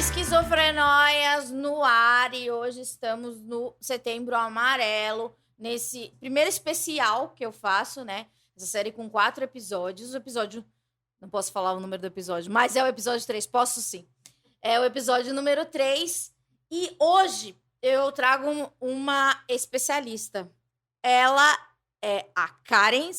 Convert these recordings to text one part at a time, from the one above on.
Esquizofrenóias no ar e hoje estamos no Setembro Amarelo, nesse primeiro especial que eu faço, né? Essa série com 4 episódios. O episódio, não posso falar o número do episódio, mas é o episódio 3, posso sim. É o episódio número 3 e hoje eu trago uma especialista. Ela é a Karen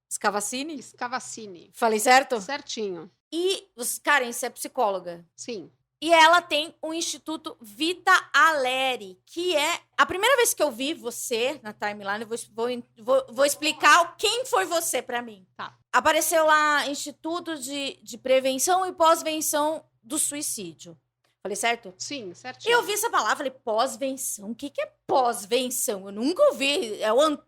Scavacini? Scavacini. Falei certo? Certinho. E, Karen, você é psicóloga? Sim. E ela tem o Instituto Vita Aleri, que é... A primeira vez que eu vi você na timeline, eu vou explicar quem foi você pra mim. Tá. Apareceu lá Instituto de Prevenção e Pós-Venção do Suicídio. Falei certo? Sim, certinho. Eu vi essa palavra, falei, pós-venção? O que é pós-venção? Eu nunca ouvi.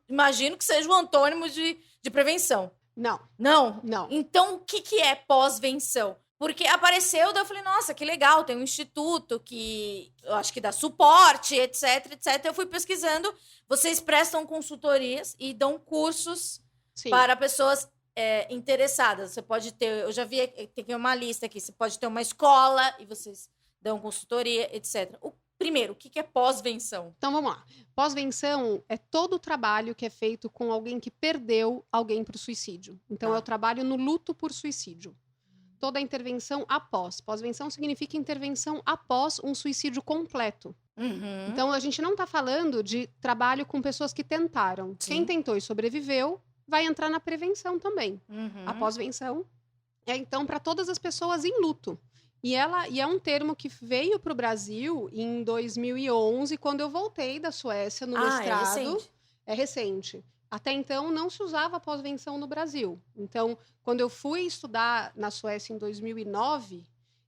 Imagino que seja o antônimo de prevenção. Não. Não? Não. Então, o que é pós-venção? Porque apareceu, daí eu falei, nossa, que legal, tem um instituto que eu acho que dá suporte, etc, etc. Eu fui pesquisando, vocês prestam consultorias e dão cursos Sim. para pessoas interessadas. Você pode ter, eu já vi, tem uma lista aqui, você pode ter uma escola e vocês dão consultoria, etc. Primeiro, o que é pós-venção? Então, vamos lá. Pós-venção é todo o trabalho que é feito com alguém que perdeu alguém para o suicídio. Então, é o trabalho no luto por suicídio. Toda a intervenção após. Pós-venção significa intervenção após um suicídio completo. Uhum. Então, a gente não está falando de trabalho com pessoas que tentaram. Sim. Quem tentou e sobreviveu vai entrar na prevenção também. Uhum. A pós-venção é, então, para todas as pessoas em luto. E é um termo que veio para o Brasil em 2011, quando eu voltei da Suécia no mestrado. É recente. É recente. Até então, não se usava pós-venção no Brasil. Então, quando eu fui estudar na Suécia em 2009,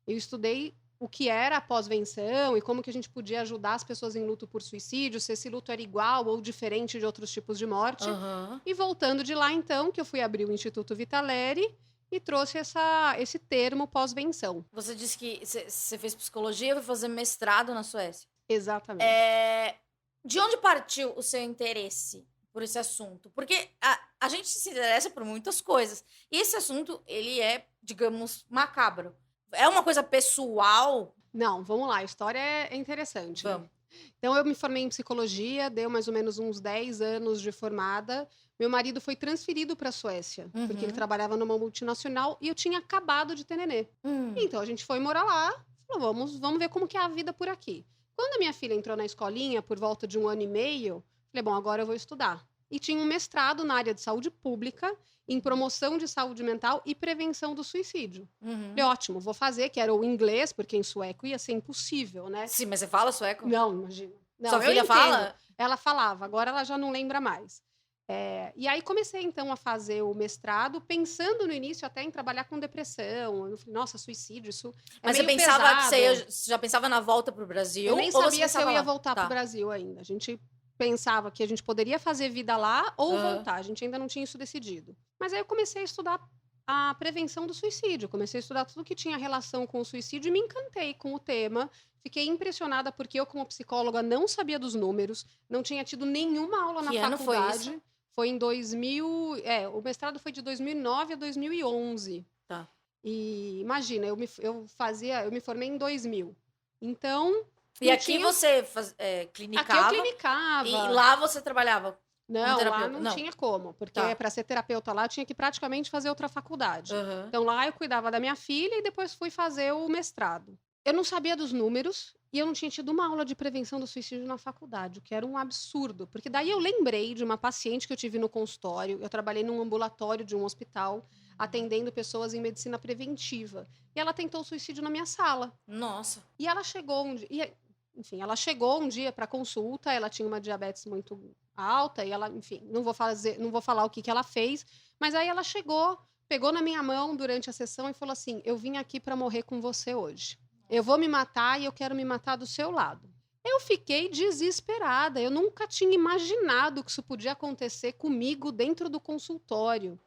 eu estudei o que era a pós-venção e como que a gente podia ajudar as pessoas em luto por suicídio, se esse luto era igual ou diferente de outros tipos de morte. Uhum. E voltando de lá, então, que eu fui abrir o Instituto Vita Aleri e trouxe esse termo pós-venção. Você disse que você fez psicologia e foi fazer mestrado na Suécia. Exatamente. De onde partiu o seu interesse por esse assunto? Porque a gente se interessa por muitas coisas. E esse assunto, ele é, digamos, macabro. É uma coisa pessoal? Não, vamos lá. A história é interessante. Vamos. Então, eu me formei em psicologia, deu mais ou menos uns 10 anos de formada. Meu marido foi transferido para a Suécia, porque ele trabalhava numa multinacional e eu tinha acabado de ter nenê. Então, a gente foi morar lá, falou, vamos ver como que é a vida por aqui. Quando a minha filha entrou na escolinha, por volta de 1 ano e meio, falei, bom, agora eu vou estudar. E tinha um mestrado na área de saúde pública, em promoção de saúde mental e prevenção do suicídio. Falei, ótimo, vou fazer, que era o inglês, porque em sueco ia ser impossível, né? Sim, mas você fala sueco? Não, imagina. Não, Sua filha fala? Ela falava, agora ela já não lembra mais. E aí comecei, então, a fazer o mestrado, pensando no início até em trabalhar com depressão. Eu falei, nossa, suicídio, isso Mas meio você pensava pesado. você já pensava na volta pro Brasil? Eu nem ou você sabia se eu pensava ia lá? voltar Tá. pro Brasil ainda. A gente pensava que a gente poderia fazer vida lá ou voltar. A gente ainda não tinha isso decidido. Mas aí eu comecei a estudar a prevenção do suicídio. Comecei a estudar tudo que tinha relação com o suicídio e me encantei com o tema. Fiquei impressionada porque eu, como psicóloga, não sabia dos números, não tinha tido nenhuma aula na Que ano foi faculdade. isso? Foi em 2000... o mestrado foi de 2009 a 2011. Tá. E imagina, eu me formei em 2000. Então... E aqui você clinicava? Aqui eu clinicava. E lá você trabalhava? Não, terapeuta? lá não Não. tinha como. Porque Tá. para ser terapeuta lá, eu tinha que praticamente fazer outra faculdade. Uhum. Então lá eu cuidava da minha filha e depois fui fazer o mestrado. Eu não sabia dos números e eu não tinha tido uma aula de prevenção do suicídio na faculdade, o que era um absurdo. Porque daí eu lembrei de uma paciente que eu tive no consultório. Eu trabalhei num ambulatório de um hospital, atendendo pessoas em medicina preventiva. E ela tentou suicídio na minha sala. Nossa. E ela chegou um dia... Enfim, ela chegou um dia para consulta, ela tinha uma diabetes muito alta, e ela, enfim, não vou falar o que ela fez, mas aí ela chegou, pegou na minha mão durante a sessão e falou assim, eu vim aqui para morrer com você hoje. Eu vou me matar e eu quero me matar do seu lado. Eu fiquei desesperada, eu nunca tinha imaginado que isso podia acontecer comigo dentro do consultório.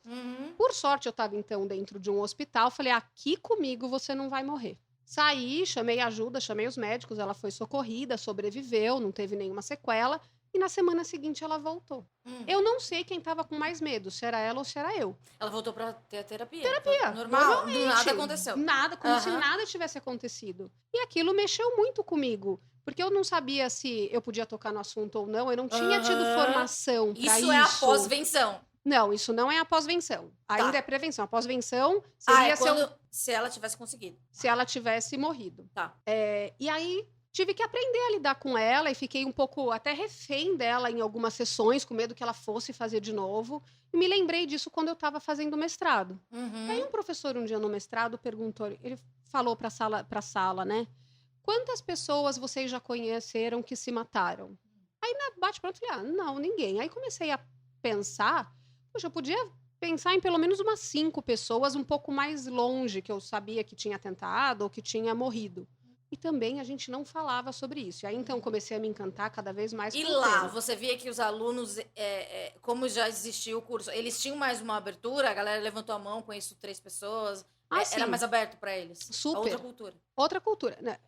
Por sorte, eu estava então dentro de um hospital, falei, aqui comigo você não vai morrer. Saí, chamei ajuda, chamei os médicos, ela foi socorrida, sobreviveu, não teve nenhuma sequela. E na semana seguinte ela voltou. Eu não sei quem estava com mais medo, se era ela ou se era eu. Ela voltou pra ter a terapia? Terapia. Normal, nada aconteceu. Nada, como se nada tivesse acontecido. E aquilo mexeu muito comigo. Porque eu não sabia se eu podia tocar no assunto ou não. Eu não tinha tido formação pra isso. Isso é a pós-venção. Não, isso não é a pós-venção. Ainda Tá. é prevenção. A pós-venção seria se ela tivesse conseguido. Se ela tivesse morrido. Tá. E aí, tive que aprender a lidar com ela e fiquei um pouco até refém dela em algumas sessões, com medo que ela fosse fazer de novo. E me lembrei disso quando eu estava fazendo mestrado. Aí um professor, um dia no mestrado, perguntou, ele falou para a sala, né? Quantas pessoas vocês já conheceram que se mataram? Aí na bate-pronto, eu falei, não, ninguém. Aí comecei a pensar, poxa, eu podia pensar em pelo menos umas 5 pessoas um pouco mais longe, que eu sabia que tinha tentado ou que tinha morrido. E também a gente não falava sobre isso. E aí, então, comecei a me encantar cada vez mais. E lá, você via que os alunos, como já existia o curso, eles tinham mais uma abertura? A galera levantou a mão, conheço 3 pessoas. Era mais aberto para eles? Super. Outra cultura. Outra cultura.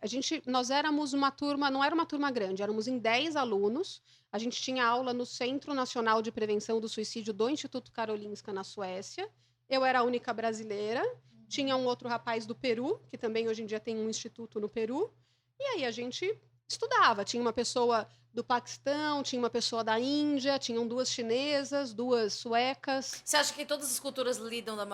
Nós éramos uma turma, não era uma turma grande, éramos em 10 alunos. A gente tinha aula no Centro Nacional de Prevenção do Suicídio do Instituto Karolinska, na Suécia. Eu era a única brasileira. Tinha um outro rapaz do Peru, que também hoje em dia tem um instituto no Peru. E aí a gente estudava. Tinha uma pessoa do Paquistão, tinha uma pessoa da Índia, tinham 2 chinesas, 2 suecas. Você acha que todas as culturas lidam da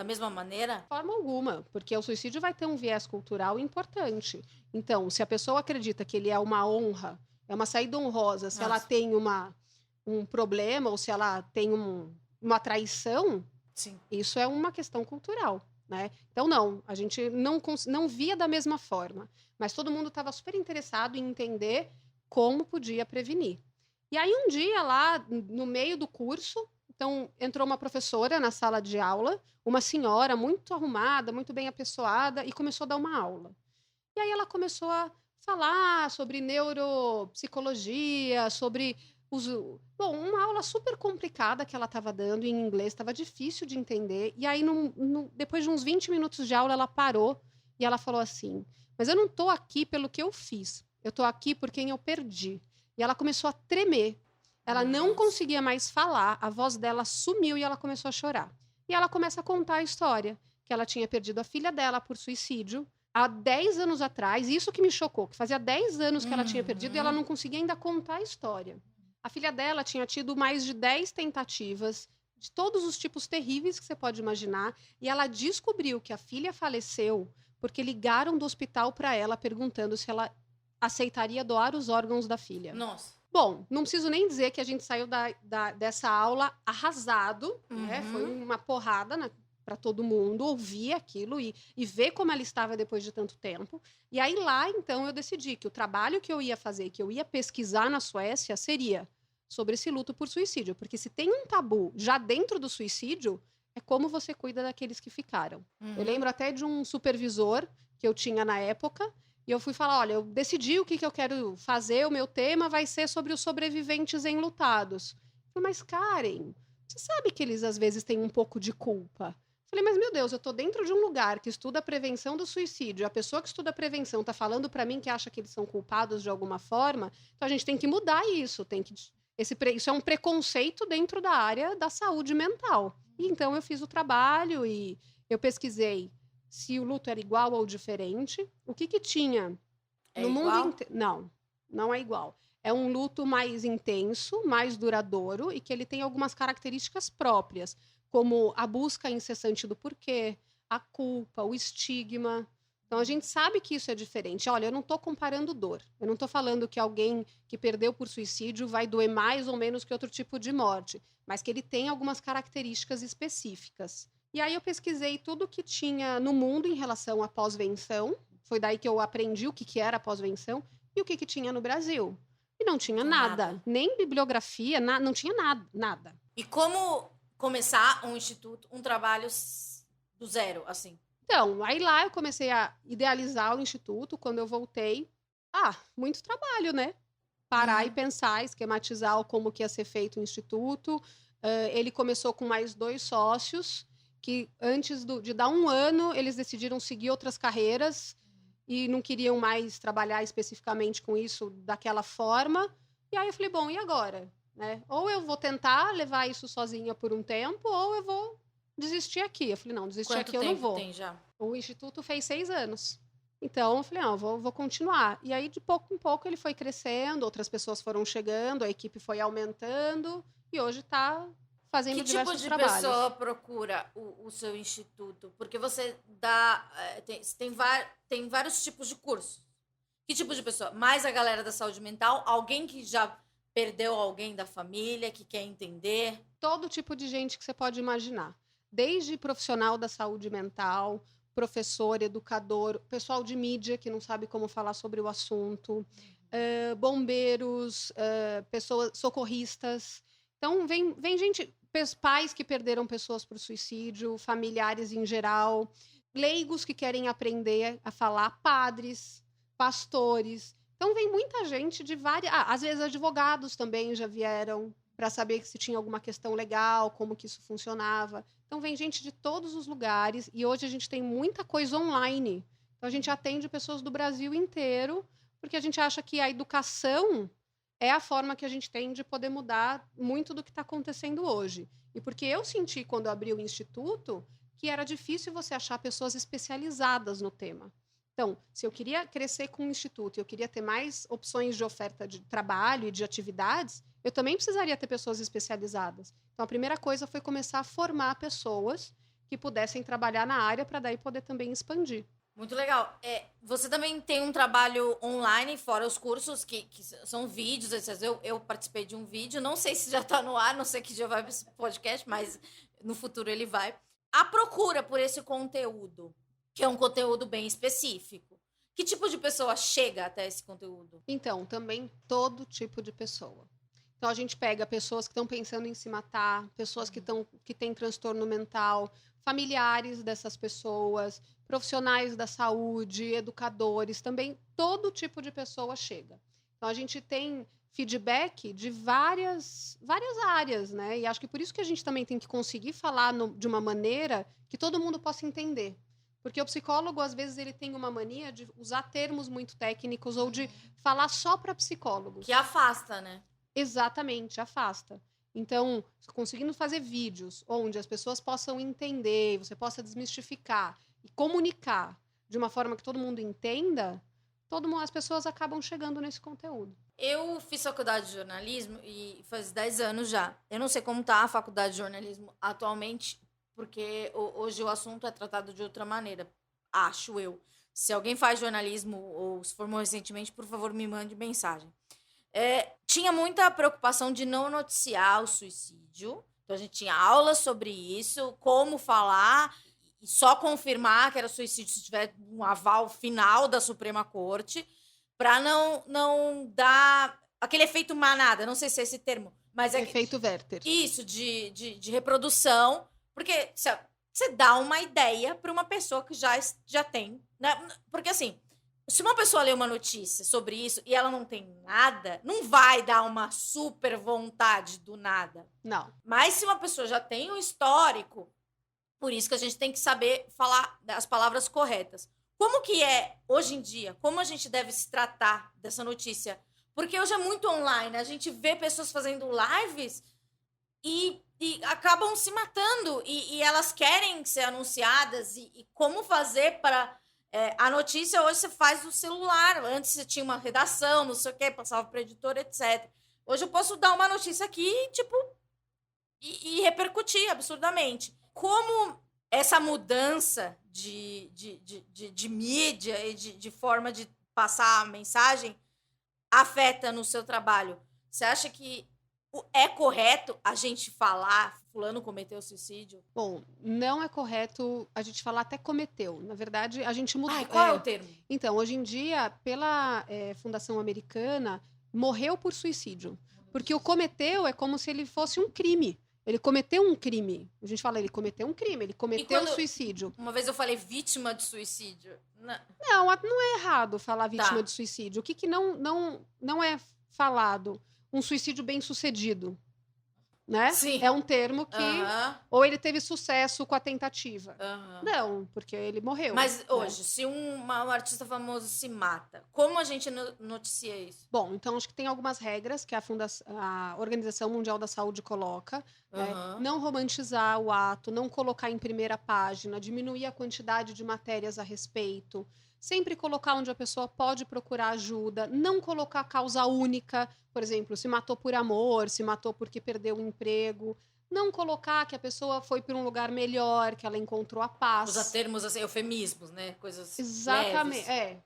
mesma maneira? De forma alguma, porque o suicídio vai ter um viés cultural importante. Então, se a pessoa acredita que ele é uma honra, é uma saída honrosa, se ela tem um problema ou se ela tem uma traição... Sim. Isso é uma questão cultural, né? Então, não, a gente não via da mesma forma, mas todo mundo estava super interessado em entender como podia prevenir. E aí, um dia lá, no meio do curso, então, entrou uma professora na sala de aula, uma senhora muito arrumada, muito bem apessoada, e começou a dar uma aula. E aí ela começou a falar sobre neuropsicologia, sobre... uma aula super complicada que ela estava dando em inglês, estava difícil de entender. E aí, depois de uns 20 minutos de aula, ela parou e ela falou assim, mas eu não estou aqui pelo que eu fiz, eu estou aqui por quem eu perdi. E ela começou a tremer. Ela não conseguia mais falar, a voz dela sumiu e ela começou a chorar. E ela começa a contar a história, que ela tinha perdido a filha dela por suicídio, há 10 anos atrás, isso que me chocou, que fazia 10 anos que ela tinha perdido e ela não conseguia ainda contar a história. A filha dela tinha tido mais de 10 tentativas, de todos os tipos terríveis que você pode imaginar, e ela descobriu que a filha faleceu porque ligaram do hospital para ela perguntando se ela aceitaria doar os órgãos da filha. Nossa. Bom, não preciso nem dizer que a gente saiu dessa aula arrasado, né? Foi uma porrada para todo mundo ouvir aquilo e ver como ela estava depois de tanto tempo. E aí lá, então, eu decidi que o trabalho que eu ia fazer, que eu ia pesquisar na Suécia, seria sobre esse luto por suicídio. Porque se tem um tabu já dentro do suicídio, é como você cuida daqueles que ficaram. Eu lembro até de um supervisor que eu tinha na época, e eu fui falar, olha, eu decidi o que eu quero fazer, o meu tema vai ser sobre os sobreviventes enlutados. Eu falei, mas Karen, você sabe que eles às vezes têm um pouco de culpa? Falei, mas meu Deus, eu tô dentro de um lugar que estuda a prevenção do suicídio, a pessoa que estuda a prevenção tá falando para mim que acha que eles são culpados de alguma forma, então a gente tem que mudar isso, isso é um preconceito dentro da área da saúde mental. E então eu fiz o trabalho e eu pesquisei se o luto era igual ou diferente, o que tinha no mundo inteiro. Não é igual. É um luto mais intenso, mais duradouro e que ele tem algumas características próprias, como a busca incessante do porquê, a culpa, o estigma. Então, a gente sabe que isso é diferente. Olha, eu não estou comparando dor. Eu não estou falando que alguém que perdeu por suicídio vai doer mais ou menos que outro tipo de morte, mas que ele tem algumas características específicas. E aí eu pesquisei tudo que tinha no mundo em relação à pós-venção. Foi daí que eu aprendi o que era a pós-venção e o que tinha no Brasil. E não tinha nada. Nem bibliografia, não tinha nada. E como começar um instituto, um trabalho do zero, assim? Então, aí lá eu comecei a idealizar o instituto. Quando eu voltei, muito trabalho, né? Parar e pensar, esquematizar como que ia ser feito o instituto. Ele começou com mais 2 sócios, que antes de dar 1 ano, eles decidiram seguir outras carreiras e não queriam mais trabalhar especificamente com isso daquela forma. E aí eu falei, bom, e agora? Né? Ou eu vou tentar levar isso sozinha por um tempo, ou eu vou desistir aqui. Eu falei, não, desistir aqui eu não vou. Quanto tempo tem já? O Instituto fez 6 anos. Então, eu falei, não, vou continuar. E aí, de pouco em pouco, ele foi crescendo, outras pessoas foram chegando, a equipe foi aumentando, e hoje está fazendo diversos trabalhos. Que tipo de pessoa procura o seu instituto? Porque você dá... tem vários tipos de cursos. Que tipo de pessoa? Mais a galera da saúde mental? Alguém que já perdeu alguém da família, que quer entender? Todo tipo de gente que você pode imaginar. Desde profissional da saúde mental, professor, educador, pessoal de mídia que não sabe como falar sobre o assunto, bombeiros, pessoas socorristas. Então, vem gente, pais que perderam pessoas por suicídio, familiares em geral, leigos que querem aprender a falar, padres, pastores. Então, vem muita gente de várias... às vezes, advogados também já vieram para saber se tinha alguma questão legal, como que isso funcionava. Então, vem gente de todos os lugares. E hoje a gente tem muita coisa online. Então, a gente atende pessoas do Brasil inteiro, porque a gente acha que a educação é a forma que a gente tem de poder mudar muito do que está acontecendo hoje. E porque eu senti, quando eu abri o Instituto, que era difícil você achar pessoas especializadas no tema. Então, se eu queria crescer com o Instituto, eu queria ter mais opções de oferta de trabalho e de atividades, eu também precisaria ter pessoas especializadas. Então, a primeira coisa foi começar a formar pessoas que pudessem trabalhar na área para daí poder também expandir. Muito legal. Você também tem um trabalho online, fora os cursos, que são vídeos. Eu participei de um vídeo, não sei se já está no ar, não sei que dia vai para esse podcast, mas no futuro ele vai. A procura por esse conteúdo, que é um conteúdo bem específico. Que tipo de pessoa chega até esse conteúdo? Então, também todo tipo de pessoa. Então, a gente pega pessoas que estão pensando em se matar, pessoas que têm transtorno mental, familiares dessas pessoas, profissionais da saúde, educadores, também todo tipo de pessoa chega. Então, a gente tem feedback de várias áreas, né? E acho que por isso que a gente também tem que conseguir falar de uma maneira que todo mundo possa entender. Porque o psicólogo, às vezes, ele tem uma mania de usar termos muito técnicos ou de falar só para psicólogos. Que afasta, né? Exatamente, afasta. Então, conseguindo fazer vídeos onde as pessoas possam entender, você possa desmistificar e comunicar de uma forma que todo mundo entenda, as pessoas acabam chegando nesse conteúdo. Eu fiz faculdade de jornalismo e faz 10 anos já. Eu não sei como está a faculdade de jornalismo atualmente, porque hoje o assunto é tratado de outra maneira, acho eu. Se alguém faz jornalismo ou se formou recentemente, por favor, me mande mensagem. Tinha muita preocupação de não noticiar o suicídio. Então, a gente tinha aulas sobre isso, como falar, e só confirmar que era suicídio se tiver um aval final da Suprema Corte, para não dar aquele efeito manada, não sei se é esse termo, mas efeito Werther. Isso, de reprodução, porque você dá uma ideia para uma pessoa que já tem, né? Porque assim, se uma pessoa lê uma notícia sobre isso e ela não tem nada, não vai dar uma super vontade do nada. Não. Mas se uma pessoa já tem um histórico, por isso que a gente tem que saber falar as palavras corretas. Como que é, hoje em dia, como a gente deve se tratar dessa notícia? Porque hoje é muito online, a gente vê pessoas fazendo lives e acabam se matando, e elas querem ser anunciadas, e como fazer para... a notícia hoje você faz no celular, antes você tinha uma redação, não sei o quê, passava para o editor, etc. Hoje eu posso dar uma notícia aqui, tipo, e repercutir absurdamente. Como essa mudança de mídia e de forma de passar a mensagem afeta no seu trabalho? Você acha que é correto a gente falar fulano cometeu suicídio? Bom, não é correto a gente falar até cometeu. Na verdade, a gente mudou. Qual é o termo? Então, hoje em dia, pela Fundação Americana, morreu por suicídio. Porque o cometeu é como se ele fosse um crime. Ele cometeu um crime. A gente fala, ele cometeu um crime, ele cometeu suicídio. Uma vez eu falei vítima de suicídio. Não é errado falar vítima de suicídio. O que não é falado? Um suicídio bem-sucedido. né? Sim. É um termo que... Ou ele teve sucesso com a tentativa. Não, porque ele morreu. Mas hoje, se um artista famoso se mata, como a gente noticia isso? Bom, então acho que tem algumas regras que a Organização Mundial da Saúde coloca. Não romantizar o ato, não colocar em primeira página, diminuir a quantidade de matérias a respeito, sempre colocar onde a pessoa pode procurar ajuda, não colocar causa única, por exemplo, se matou por amor, se matou porque perdeu o emprego, não colocar que a pessoa foi para um lugar melhor, que ela encontrou a paz. Usar termos assim, eufemismos, né? Coisas exatamente, leves.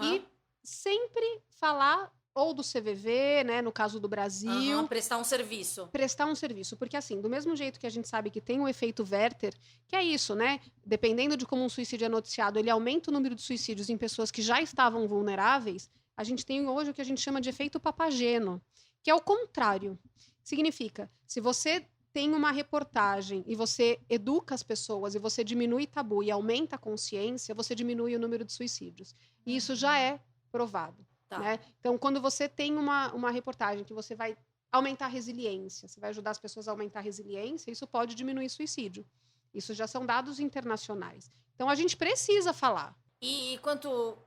E sempre falar ou do CVV, né, no caso do Brasil. Prestar um serviço. Prestar um serviço, porque assim, do mesmo jeito que a gente sabe que tem o efeito Werther, que é isso, né? Dependendo de como um suicídio é noticiado, ele aumenta o número de suicídios em pessoas que já estavam vulneráveis, a gente tem hoje o que a gente chama de efeito Papageno, que é o contrário. Significa, se você tem uma reportagem e você educa as pessoas e você diminui tabu e aumenta a consciência, você diminui o número de suicídios. E isso já é provado. Né? Então, quando você tem uma reportagem que você vai aumentar a resiliência, você vai ajudar as pessoas a aumentar a resiliência, isso pode diminuir suicídio. Isso já são dados internacionais. Então, a gente precisa falar. E quanto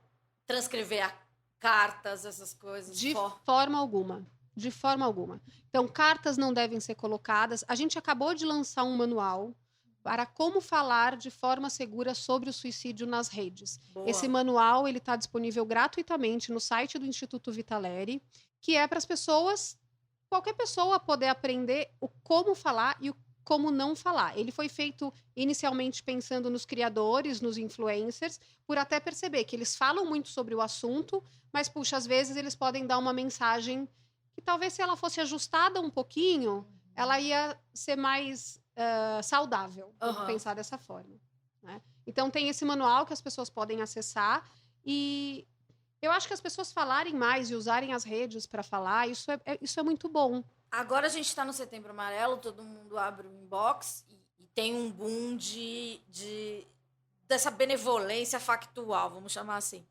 transcrever cartas, essas coisas? De forma alguma. De forma alguma. Então, cartas não devem ser colocadas. A gente acabou de lançar um manual para como falar de forma segura sobre o suicídio nas redes. Boa. Esse manual ele está disponível gratuitamente no site do Instituto Vitaleri, que é para as pessoas, qualquer pessoa poder aprender o como falar e o como não falar. Ele foi feito inicialmente pensando nos criadores, nos influencers, por até perceber que eles falam muito sobre o assunto, mas, puxa, às vezes eles podem dar uma mensagem que talvez se ela fosse ajustada um pouquinho, ela ia ser mais saudável, vamos pensar dessa forma. Né? Então, tem esse manual que as pessoas podem acessar e eu acho que as pessoas falarem mais e usarem as redes para falar, isso é muito bom. Agora a gente está no Setembro Amarelo, todo mundo abre o inbox e tem um boom dessa benevolência factual, vamos chamar assim.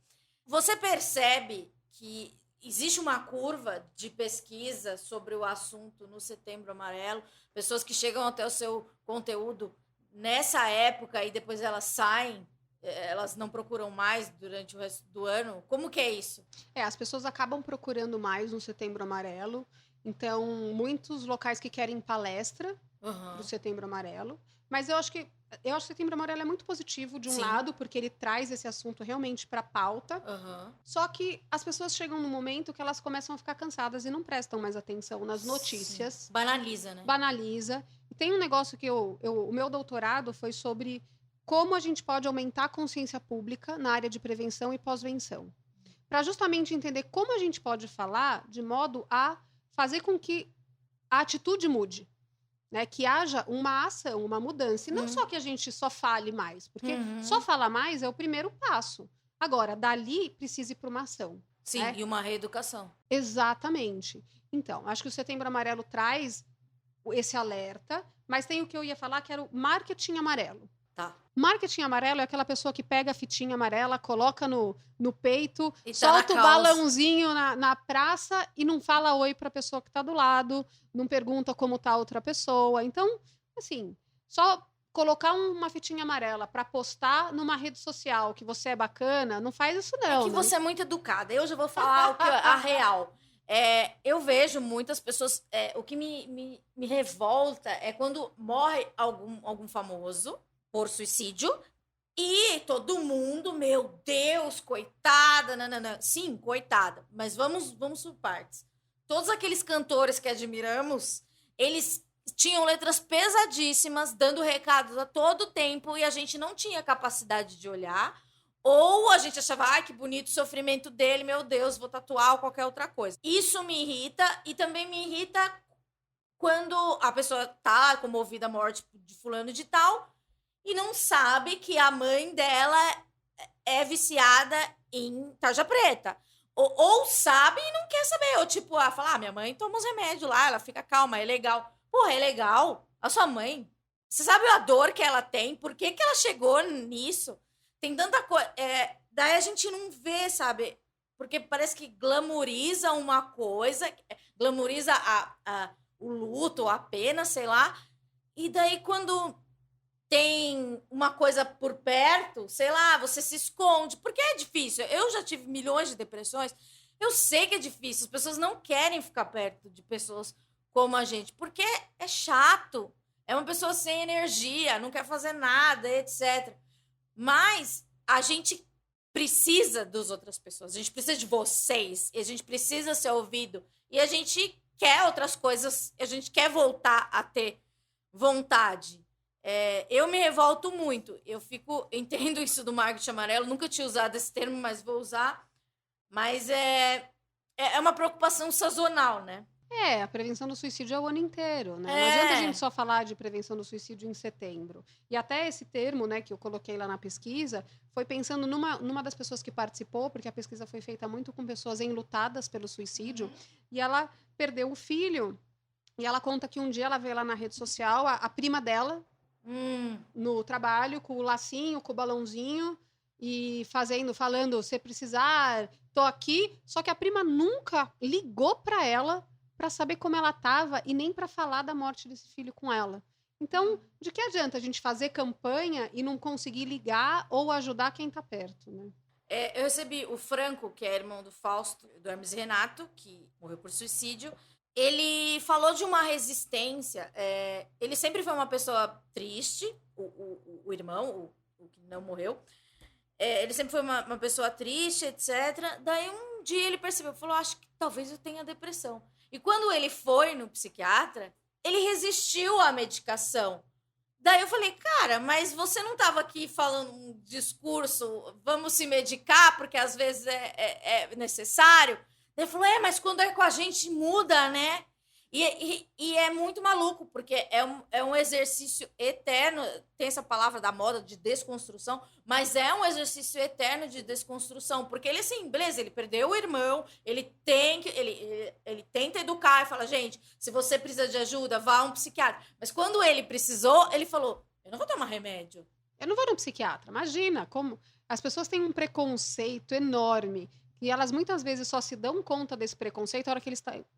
Você percebe que existe uma curva de pesquisa sobre o assunto no Setembro Amarelo, pessoas que chegam até o seu conteúdo nessa época e depois elas saem, elas não procuram mais durante o resto do ano? Como que é isso? As pessoas acabam procurando mais no Setembro Amarelo. Então, muitos locais que querem palestra do Setembro Amarelo. Mas eu acho que o Setembro Amarelo é muito positivo, de um lado, porque ele traz esse assunto realmente para a pauta. Só que as pessoas chegam num momento que elas começam a ficar cansadas e não prestam mais atenção nas notícias. Sim. Banaliza, né? Banaliza. E tem um negócio que o meu doutorado foi sobre como a gente pode aumentar a consciência pública na área de prevenção e pós-venção. Para justamente entender como a gente pode falar de modo a fazer com que a atitude mude. Né, que haja uma ação, uma mudança. E não só que a gente só fale mais, porque só falar mais é o primeiro passo. Agora, dali precisa ir para uma ação. Sim, né? E uma reeducação. Exatamente. Então, acho que o Setembro Amarelo traz esse alerta, mas tem o que eu ia falar, que era o marketing amarelo. Tá. Marketing amarelo é aquela pessoa que pega a fitinha amarela, coloca no peito, e solta o balãozinho na praça e não fala oi para a pessoa que está do lado, não pergunta como está a outra pessoa. Então, assim, só colocar uma fitinha amarela para postar numa rede social que você é bacana, não faz isso não. É que você é muito educada. Eu já vou falar a real. Eu vejo muitas pessoas... o que me revolta é quando morre algum famoso por suicídio, e todo mundo, meu Deus, coitada, nananã. Sim, coitada, mas vamos por partes. Todos aqueles cantores que admiramos, eles tinham letras pesadíssimas, dando recados a todo tempo, e a gente não tinha capacidade de olhar, ou a gente achava, ai, que bonito o sofrimento dele, meu Deus, vou tatuar ou qualquer outra coisa. Isso me irrita, e também me irrita quando a pessoa tá comovida à morte de fulano de tal, e não sabe que a mãe dela é viciada em tarja preta. Ou sabe e não quer saber. Ou tipo, fala, minha mãe toma uns remédios lá, ela fica calma, é legal. Porra, é legal? A sua mãe? Você sabe a dor que ela tem? Por que ela chegou nisso? Tem tanta coisa... daí a gente não vê, sabe? Porque parece que glamouriza uma coisa, glamouriza o luto, ou a pena, sei lá. E daí, quando tem uma coisa por perto, sei lá, você se esconde, porque é difícil. Eu já tive milhões de depressões, eu sei que é difícil, as pessoas não querem ficar perto de pessoas como a gente, porque é chato, é uma pessoa sem energia, não quer fazer nada, etc. Mas a gente precisa das outras pessoas, a gente precisa de vocês, e a gente precisa ser ouvido, e a gente quer outras coisas, a gente quer voltar a ter vontade. Eu me revolto muito. Entendo isso do marketing amarelo. Nunca tinha usado esse termo, mas vou usar. Mas é uma preocupação sazonal, né? A prevenção do suicídio é o ano inteiro, né? Não adianta a gente só falar de prevenção do suicídio em setembro. E até esse termo, né, que eu coloquei lá na pesquisa, foi pensando numa das pessoas que participou, porque a pesquisa foi feita muito com pessoas enlutadas pelo suicídio, e ela perdeu o filho. E ela conta que um dia ela veio lá na rede social, a prima dela, no trabalho, com o lacinho, com o balãozinho, e falando, se precisar, tô aqui. Só que a prima nunca ligou para ela para saber como ela estava e nem para falar da morte desse filho com ela. Então, de que adianta a gente fazer campanha e não conseguir ligar ou ajudar quem está perto, né? Eu recebi o Franco, que é irmão do Fausto, do Hermes e Renato, que morreu por suicídio. Ele falou de uma resistência. Ele sempre foi uma pessoa triste, o irmão, o que não morreu. Ele sempre foi uma pessoa triste, etc. Daí um dia ele percebeu, falou, acho que talvez eu tenha depressão. E quando ele foi no psiquiatra, ele resistiu à medicação. Daí eu falei, cara, mas você não estava aqui falando um discurso, vamos se medicar, porque às vezes é necessário? Ele falou, mas quando é com a gente muda, né? E é muito maluco, porque é um exercício eterno, tem essa palavra da moda de desconstrução, mas é um exercício eterno de desconstrução, porque ele, assim, beleza, ele perdeu o irmão, ele tenta educar e fala, gente, se você precisa de ajuda, vá a um psiquiatra. Mas quando ele precisou, ele falou, eu não vou tomar remédio. Eu não vou no psiquiatra, imagina, como as pessoas têm um preconceito enorme. E elas muitas vezes só se dão conta desse preconceito na hora que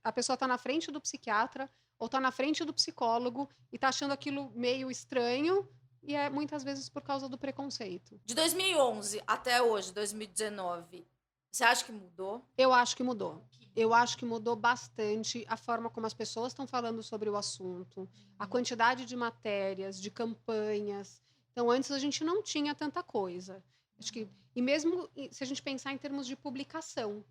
a pessoa está na frente do psiquiatra ou está na frente do psicólogo e está achando aquilo meio estranho, e é muitas vezes por causa do preconceito. De 2011 até hoje, 2019, você acha que mudou? Eu acho que mudou. Eu acho que mudou bastante a forma como as pessoas estão falando sobre o assunto, a quantidade de matérias, de campanhas. Então, antes a gente não tinha tanta coisa. Acho que, e mesmo se a gente pensar em termos de publicação,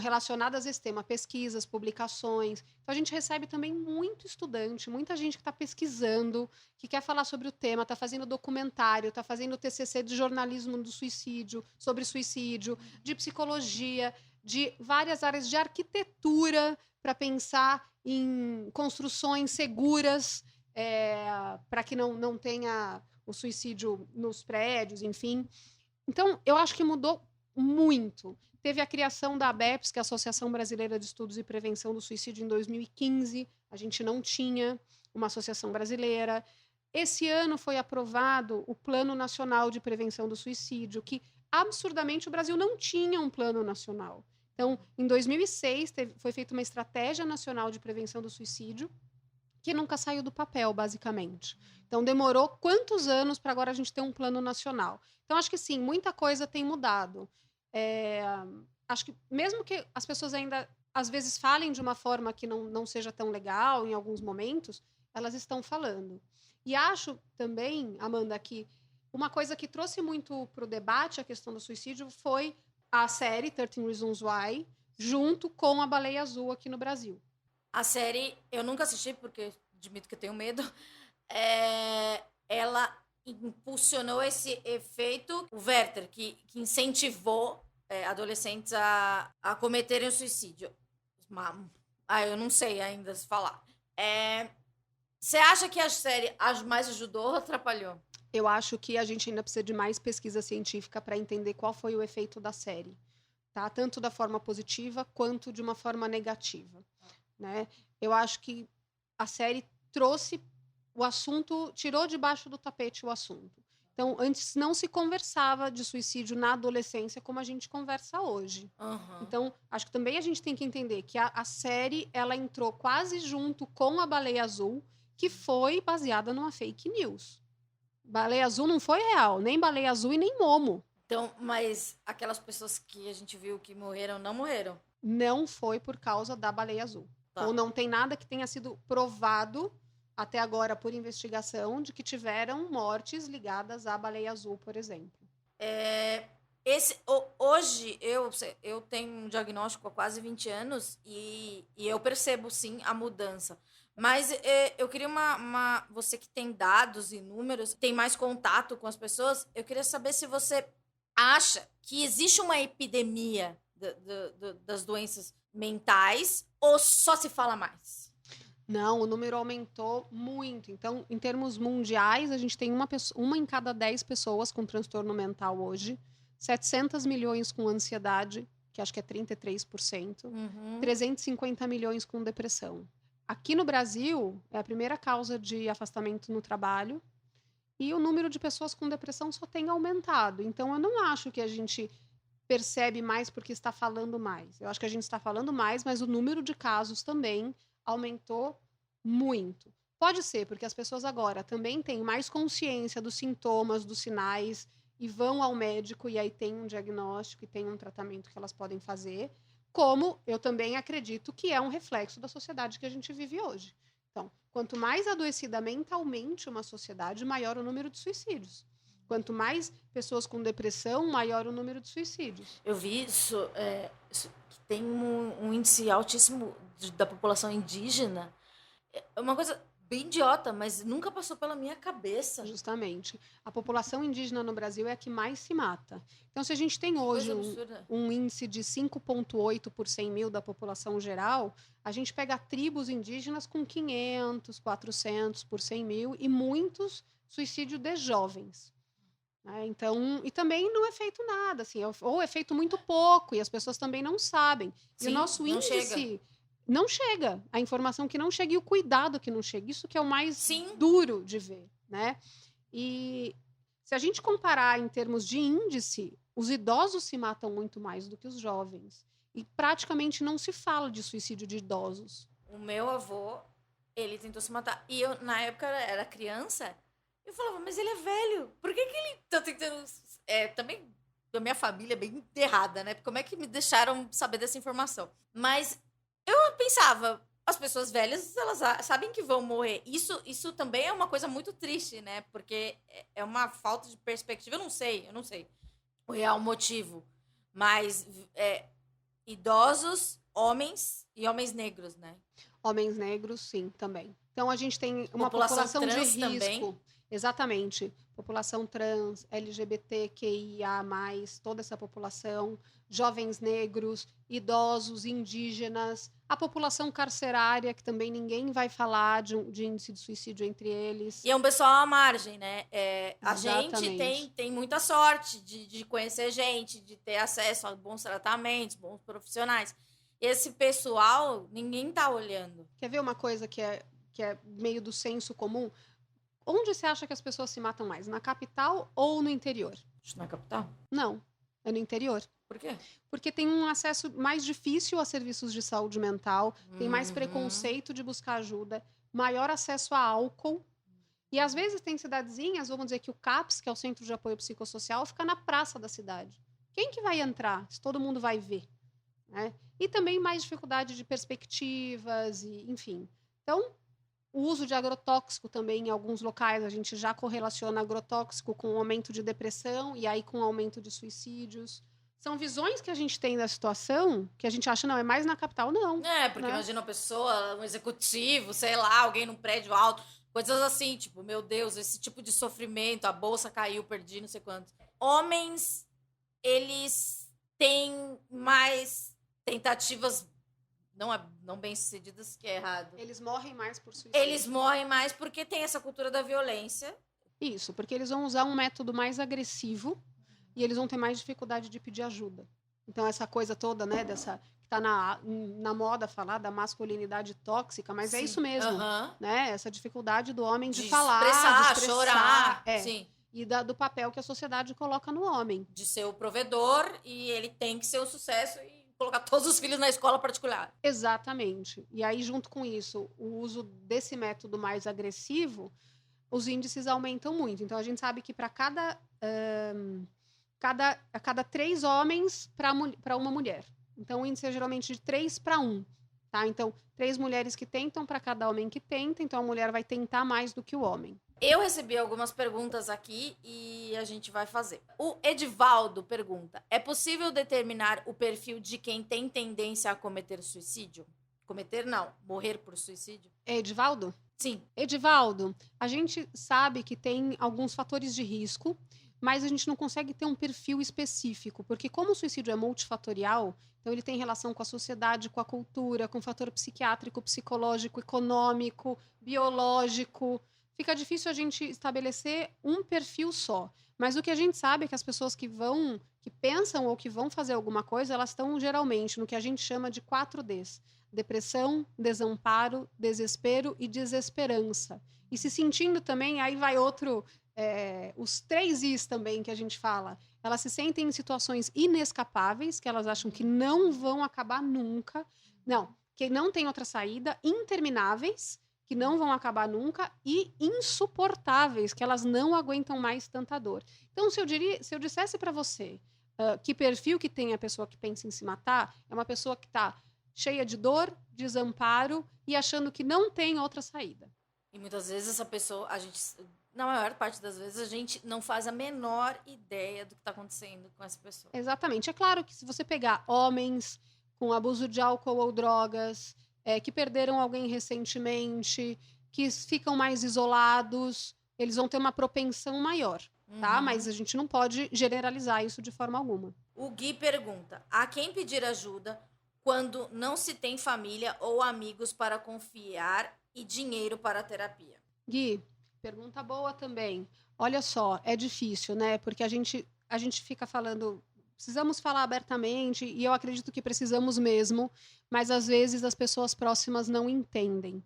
relacionadas a esse tema, pesquisas, publicações. Então, a gente recebe também muito estudante, muita gente que está pesquisando, que quer falar sobre o tema, está fazendo documentário, está fazendo TCC de jornalismo do suicídio, sobre suicídio, de psicologia, de várias áreas de arquitetura, para pensar em construções seguras, para que não tenha o suicídio nos prédios, enfim. Então, eu acho que mudou muito. Teve a criação da ABEPS, que é a Associação Brasileira de Estudos e Prevenção do Suicídio, em 2015. A gente não tinha uma associação brasileira. Esse ano foi aprovado o Plano Nacional de Prevenção do Suicídio, que, absurdamente, o Brasil não tinha um plano nacional. Então, em 2006, foi feita uma estratégia nacional de prevenção do suicídio, que nunca saiu do papel, basicamente. Então, demorou quantos anos para agora a gente ter um plano nacional? Então, acho que sim, muita coisa tem mudado. Acho que mesmo que as pessoas ainda, às vezes, falem de uma forma que não seja tão legal em alguns momentos, elas estão falando. E acho também, Amanda, que uma coisa que trouxe muito para o debate a questão do suicídio foi a série 13 Reasons Why, junto com a Baleia Azul aqui no Brasil. A série, eu nunca assisti, porque admito que eu tenho medo. Ela impulsionou esse efeito, o Werther, que incentivou adolescentes a cometerem o suicídio. Eu não sei ainda se falar. Você acha que a série mais ajudou ou atrapalhou? Eu acho que a gente ainda precisa de mais pesquisa científica para entender qual foi o efeito da série, tá? Tanto da forma positiva quanto de uma forma negativa, né? Eu acho que a série trouxe o assunto, tirou debaixo do tapete o assunto. Então, antes não se conversava de suicídio na adolescência como a gente conversa hoje. Então, acho que também a gente tem que entender que a série, ela entrou quase junto com a Baleia Azul, que foi baseada numa fake news. Baleia Azul não foi real, nem Baleia Azul e nem Momo. Então, mas aquelas pessoas que a gente viu que morreram, não morreram? Não foi por causa da Baleia Azul. Tá. Ou não tem nada que tenha sido provado até agora por investigação de que tiveram mortes ligadas à Baleia Azul, por exemplo. Hoje eu tenho um diagnóstico há quase 20 anos e eu percebo sim a mudança. Mas eu queria você que tem dados e números, tem mais contato com as pessoas, eu queria saber se você acha que existe uma epidemia das doenças mentais ou só se fala mais? Não, o número aumentou muito. Então, em termos mundiais, a gente tem uma em cada 10 pessoas com transtorno mental hoje, 700 milhões com ansiedade, que acho que é 33%, 350 milhões com depressão. Aqui no Brasil, é a primeira causa de afastamento no trabalho e o número de pessoas com depressão só tem aumentado. Então, eu não acho que a gente percebe mais porque está falando mais. Eu acho que a gente está falando mais, mas o número de casos também aumentou muito. Pode ser, porque as pessoas agora também têm mais consciência dos sintomas, dos sinais, e vão ao médico e aí tem um diagnóstico e tem um tratamento que elas podem fazer, como eu também acredito que é um reflexo da sociedade que a gente vive hoje. Então, quanto mais adoecida mentalmente uma sociedade, maior o número de suicídios. Quanto mais pessoas com depressão, maior o número de suicídios. Eu vi isso que tem um índice altíssimo da população indígena. É uma coisa bem idiota, mas nunca passou pela minha cabeça. Justamente. A população indígena no Brasil é a que mais se mata. Então, se a gente tem hoje um índice de 5,8 por 100 mil da população geral, a gente pega tribos indígenas com 500, 400 por 100 mil e muitos suicídios de jovens. Então, e também não é feito nada, assim, ou é feito muito pouco e as pessoas também não sabem. Sim, e o nosso índice não chega, a informação que não chega e o cuidado que não chega, isso que é o mais duro de ver, né? E se a gente comparar em termos de índice, os idosos se matam muito mais do que os jovens e praticamente não se fala de suicídio de idosos. O meu avô, ele tentou se matar e eu, na época, era criança. Eu falava, mas ele é velho. Por que ele tá tentando... também, da minha família é bem errada, né? Como é que me deixaram saber dessa informação? Mas eu pensava, as pessoas velhas, elas sabem que vão morrer. Isso também é uma coisa muito triste, né? Porque é uma falta de perspectiva. Eu não sei o real motivo. Mas idosos, homens e homens negros, né? Homens negros, sim, também. Então, a gente tem uma população de risco. Também. Exatamente. População trans, LGBTQIA+, toda essa população, jovens negros, idosos, indígenas, a população carcerária, que também ninguém vai falar de índice de suicídio entre eles. E é um pessoal à margem, né? A gente tem muita sorte de conhecer gente, de ter acesso a bons tratamentos, bons profissionais. Esse pessoal, ninguém tá olhando. Quer ver uma coisa que é meio do senso comum? Onde você acha que as pessoas se matam mais? Na capital ou no interior? Na capital? Não, é no interior. Por quê? Porque tem um acesso mais difícil a serviços de saúde mental, tem mais preconceito de buscar ajuda, maior acesso a álcool. E às vezes tem cidadezinhas, vamos dizer que o CAPS, que é o Centro de Apoio Psicossocial, fica na praça da cidade. Quem que vai entrar se todo mundo vai ver? Né? E também mais dificuldade de perspectivas, enfim. Então, o uso de agrotóxico também em alguns locais, a gente já correlaciona agrotóxico com o aumento de depressão e aí com o aumento de suicídios. São visões que a gente tem da situação que a gente acha, não, é mais na capital, não. Porque imagina uma pessoa, um executivo, sei lá, alguém num prédio alto, coisas assim, tipo, meu Deus, esse tipo de sofrimento, a bolsa caiu, perdi, não sei quanto. Homens, eles têm mais tentativas não bem-sucedidas, que é errado. Eles morrem mais por suicídio. Eles morrem mais porque tem essa cultura da violência. Isso, porque eles vão usar um método mais agressivo e eles vão ter mais dificuldade de pedir ajuda. Então, essa coisa toda, né, dessa que tá na moda falar da masculinidade tóxica, mas é isso mesmo, né? Essa dificuldade do homem de falar, expressar, de chorar. Sim. e do papel que a sociedade coloca no homem. De ser o provedor e ele tem que ser o sucesso e colocar todos os filhos na escola particular. Exatamente. E aí, junto com isso, o uso desse método mais agressivo, os índices aumentam muito. Então, a gente sabe que para cada 3 homens para uma mulher. Então, o índice é geralmente de 3 para 1. Tá? Então, 3 mulheres que tentam para cada homem que tenta. Então, a mulher vai tentar mais do que o homem. Eu recebi algumas perguntas aqui e a gente vai fazer. O Edivaldo pergunta: é possível determinar o perfil de quem tem tendência a cometer suicídio? Cometer não, morrer por suicídio? É Edivaldo? Sim. Edivaldo, a gente sabe que tem alguns fatores de risco, mas a gente não consegue ter um perfil específico, porque como o suicídio é multifatorial, então ele tem relação com a sociedade, com a cultura, com o fator psiquiátrico, psicológico, econômico, biológico. Fica difícil a gente estabelecer um perfil só. Mas o que a gente sabe é que as pessoas que pensam ou que vão fazer alguma coisa, elas estão geralmente no que a gente chama de 4Ds. Depressão, desamparo, desespero e desesperança. E se sentindo também, aí vai os 3 Is também que a gente fala. Elas se sentem em situações inescapáveis, que elas acham que não vão acabar nunca. Não, que não tem outra saída, intermináveis, que não vão acabar nunca, e insuportáveis, que elas não aguentam mais tanta dor. Então, se eu dissesse para você que perfil que tem a pessoa que pensa em se matar, é uma pessoa que está cheia de dor, desamparo e achando que não tem outra saída. E muitas vezes essa pessoa, na maior parte das vezes, a gente não faz a menor ideia do que está acontecendo com essa pessoa. Exatamente. É claro que se você pegar homens com abuso de álcool ou drogas, que perderam alguém recentemente, que ficam mais isolados, eles vão ter uma propensão maior, tá? Mas a gente não pode generalizar isso de forma alguma. O Gui pergunta: a quem pedir ajuda quando não se tem família ou amigos para confiar e dinheiro para a terapia? Gui, pergunta boa também. Olha só, é difícil, né? Porque a gente fica falando... Precisamos falar abertamente, e eu acredito que precisamos mesmo, mas às vezes as pessoas próximas não entendem.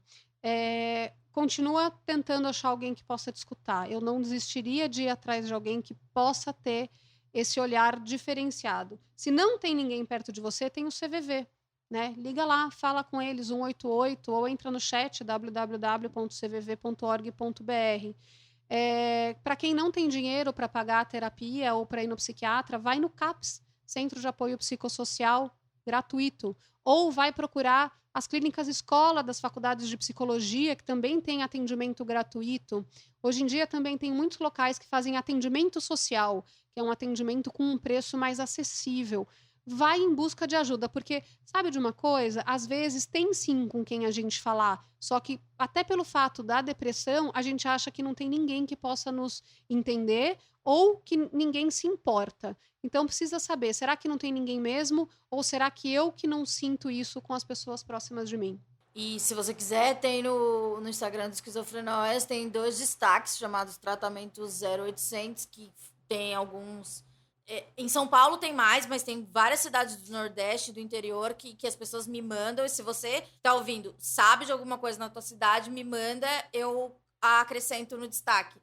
Continua tentando achar alguém que possa te escutar. Eu não desistiria de ir atrás de alguém que possa ter esse olhar diferenciado. Se não tem ninguém perto de você, tem o CVV, né? Liga lá, fala com eles, 188, ou entra no chat www.cvv.org.br. Para quem não tem dinheiro para pagar a terapia ou para ir no psiquiatra, vai no CAPS, Centro de Apoio Psicossocial, gratuito. Ou vai procurar as clínicas escola das faculdades de psicologia, que também tem atendimento gratuito. Hoje em dia também tem muitos locais que fazem atendimento social, que é um atendimento com um preço mais acessível. Vai em busca de ajuda, porque, sabe de uma coisa? Às vezes tem sim com quem a gente falar, só que até pelo fato da depressão, a gente acha que não tem ninguém que possa nos entender ou que ninguém se importa. Então precisa saber, será que não tem ninguém mesmo? Ou será que eu que não sinto isso com as pessoas próximas de mim? E se você quiser, tem no Instagram do Esquizofrenóias, tem 2 destaques chamados Tratamentos 0800, que tem alguns... Em São Paulo tem mais, mas tem várias cidades do Nordeste, do interior, que as pessoas me mandam. E se você tá ouvindo, sabe de alguma coisa na tua cidade, me manda, eu acrescento no destaque.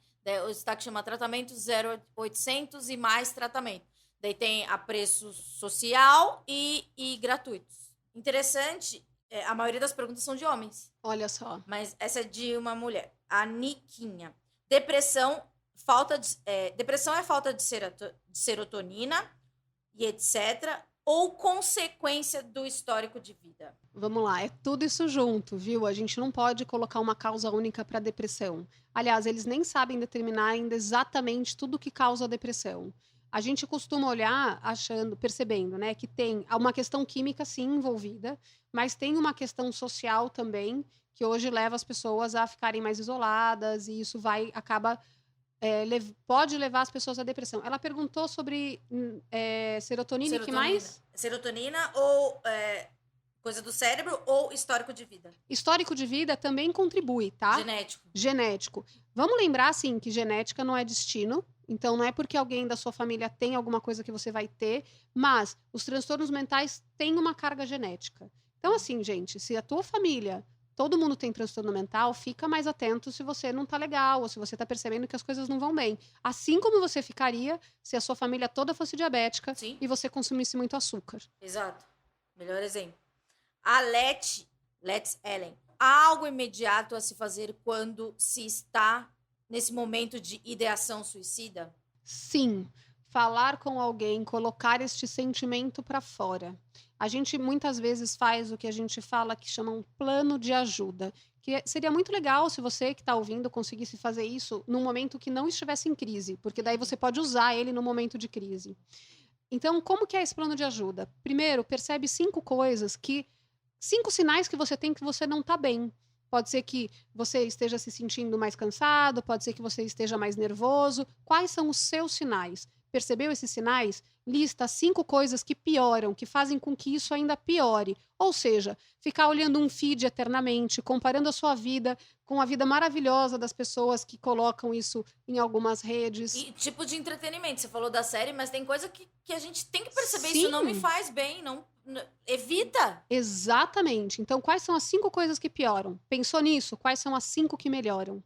O destaque chama Tratamento 0800 e mais tratamento. Daí tem a preço social e gratuitos. Interessante, a maioria das perguntas são de homens. Olha só. Mas essa é de uma mulher. A Niquinha. Depressão é falta de serotonina e etc. Ou consequência do histórico de vida? Vamos lá, é tudo isso junto, viu? A gente não pode colocar uma causa única para depressão. Aliás, eles nem sabem determinar ainda exatamente tudo que causa a depressão. A gente costuma olhar percebendo, né, que tem uma questão química sim envolvida, mas tem uma questão social também, que hoje leva as pessoas a ficarem mais isoladas e isso pode levar as pessoas à depressão. Ela perguntou sobre serotonina e que mais? Serotonina ou coisa do cérebro ou histórico de vida? Histórico de vida também contribui, tá? Genético. Vamos lembrar, assim, que genética não é destino. Então, não é porque alguém da sua família tem alguma coisa que você vai ter, mas os transtornos mentais têm uma carga genética. Então, assim, gente, se a tua família todo mundo tem transtorno mental, fica mais atento se você não tá legal, ou se você tá percebendo que as coisas não vão bem. Assim como você ficaria se a sua família toda fosse diabética Sim. e você consumisse muito açúcar. Exato. Melhor exemplo. A Let's Ellen. Há algo imediato a se fazer quando se está nesse momento de ideação suicida? Sim, falar com alguém, colocar este sentimento para fora. A gente muitas vezes faz o que a gente fala que chama um plano de ajuda. Seria muito legal se você que está ouvindo conseguisse fazer isso num momento que não estivesse em crise, porque daí você pode usar ele no momento de crise. Então, como que é esse plano de ajuda? Primeiro, percebe 5 sinais que você tem que você não está bem. Pode ser que você esteja se sentindo mais cansado, pode ser que você esteja mais nervoso. Quais são os seus sinais? Percebeu esses sinais? Lista 5 coisas que pioram, que fazem com que isso ainda piore. Ou seja, ficar olhando um feed eternamente, comparando a sua vida com a vida maravilhosa das pessoas que colocam isso em algumas redes. E tipo de entretenimento. Você falou da série, mas tem coisa que a gente tem que perceber. Sim. Isso não me faz bem, não evita. Exatamente. Então, quais são as 5 coisas que pioram? Pensou nisso? Quais são as 5 que melhoram?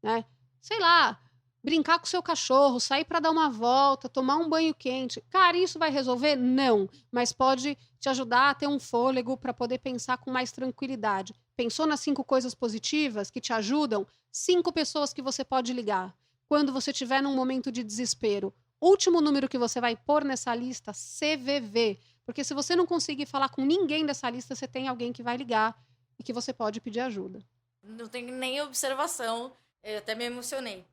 Né? Sei lá, brincar com o seu cachorro, sair para dar uma volta, tomar um banho quente. Cara, isso vai resolver? Não. Mas pode te ajudar a ter um fôlego para poder pensar com mais tranquilidade. Pensou nas 5 coisas positivas que te ajudam? 5 pessoas que você pode ligar. Quando você estiver num momento de desespero. Último número que você vai pôr nessa lista, CVV. Porque se você não conseguir falar com ninguém dessa lista, você tem alguém que vai ligar e que você pode pedir ajuda. Não tem nem observação. Eu até me emocionei.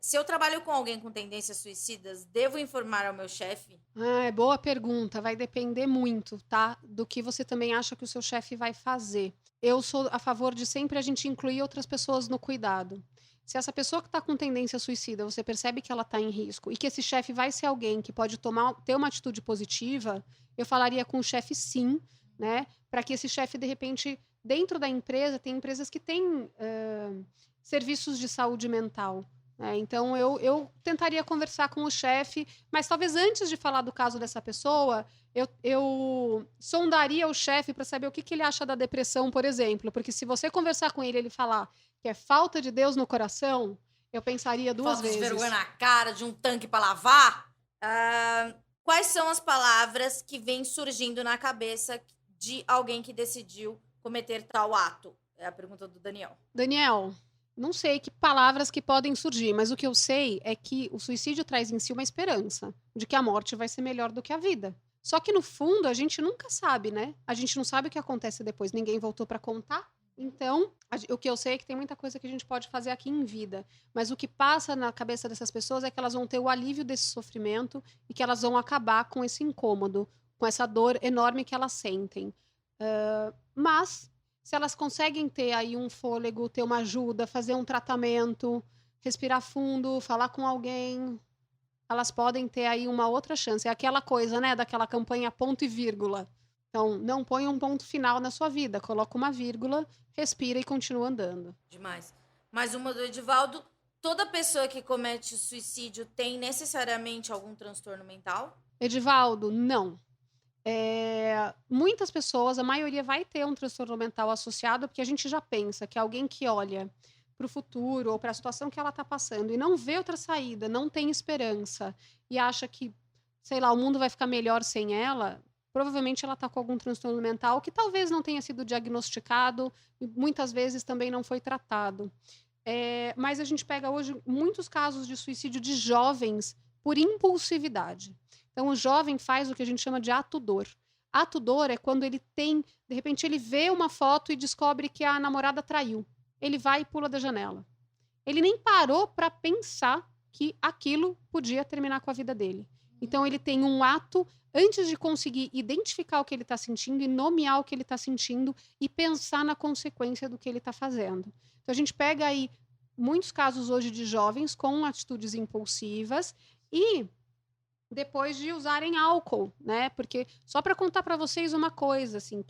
Se eu trabalho com alguém com tendências suicidas, devo informar ao meu chefe? Boa pergunta. Vai depender muito, tá? Do que você também acha que o seu chefe vai fazer. Eu sou a favor de sempre a gente incluir outras pessoas no cuidado. Se essa pessoa que está com tendência suicida, você percebe que ela está em risco e que esse chefe vai ser alguém que pode ter uma atitude positiva, eu falaria com o chefe sim, né? Para que esse chefe, de repente, dentro da empresa, tem empresas que têm serviços de saúde mental. Então, eu tentaria conversar com o chefe, mas talvez antes de falar do caso dessa pessoa, eu sondaria o chefe para saber o que ele acha da depressão, por exemplo. Porque se você conversar com ele e ele falar que é falta de Deus no coração, eu pensaria 2 vezes. Falta de vergonha na cara, de um tanque para lavar? Quais são as palavras que vêm surgindo na cabeça de alguém que decidiu cometer tal ato? É a pergunta do Daniel. Daniel, não sei que palavras que podem surgir, mas o que eu sei é que o suicídio traz em si uma esperança de que a morte vai ser melhor do que a vida. Só que no fundo a gente nunca sabe, né? A gente não sabe o que acontece depois. Ninguém voltou para contar. Então, o que eu sei é que tem muita coisa que a gente pode fazer aqui em vida. Mas o que passa na cabeça dessas pessoas é que elas vão ter o alívio desse sofrimento e que elas vão acabar com esse incômodo, com essa dor enorme que elas sentem. Mas, se elas conseguem ter aí um fôlego, ter uma ajuda, fazer um tratamento, respirar fundo, falar com alguém, elas podem ter aí uma outra chance. É aquela coisa, né, daquela campanha ponto e vírgula. Então, não põe um ponto final na sua vida, coloca uma vírgula, respira e continua andando. Demais. Mais uma do Edivaldo. Toda pessoa que comete suicídio tem necessariamente algum transtorno mental? Edivaldo, não. Muitas pessoas, a maioria vai ter um transtorno mental associado, porque a gente já pensa que alguém que olha para o futuro ou para a situação que ela está passando e não vê outra saída, não tem esperança e acha que, sei lá, o mundo vai ficar melhor sem ela, provavelmente ela está com algum transtorno mental que talvez não tenha sido diagnosticado e muitas vezes também não foi tratado. Mas a gente pega hoje muitos casos de suicídio de jovens por impulsividade. Então, o jovem faz o que a gente chama de ato-dor. Ato-dor é quando ele tem, de repente, ele vê uma foto e descobre que a namorada traiu. Ele vai e pula da janela. Ele nem parou para pensar que aquilo podia terminar com a vida dele. Então, ele tem um ato antes de conseguir identificar o que ele está sentindo e nomear o que ele está sentindo e pensar na consequência do que ele está fazendo. Então, a gente pega aí muitos casos hoje de jovens com atitudes impulsivas e depois de usarem álcool, né? Porque só para contar para vocês uma coisa, assim,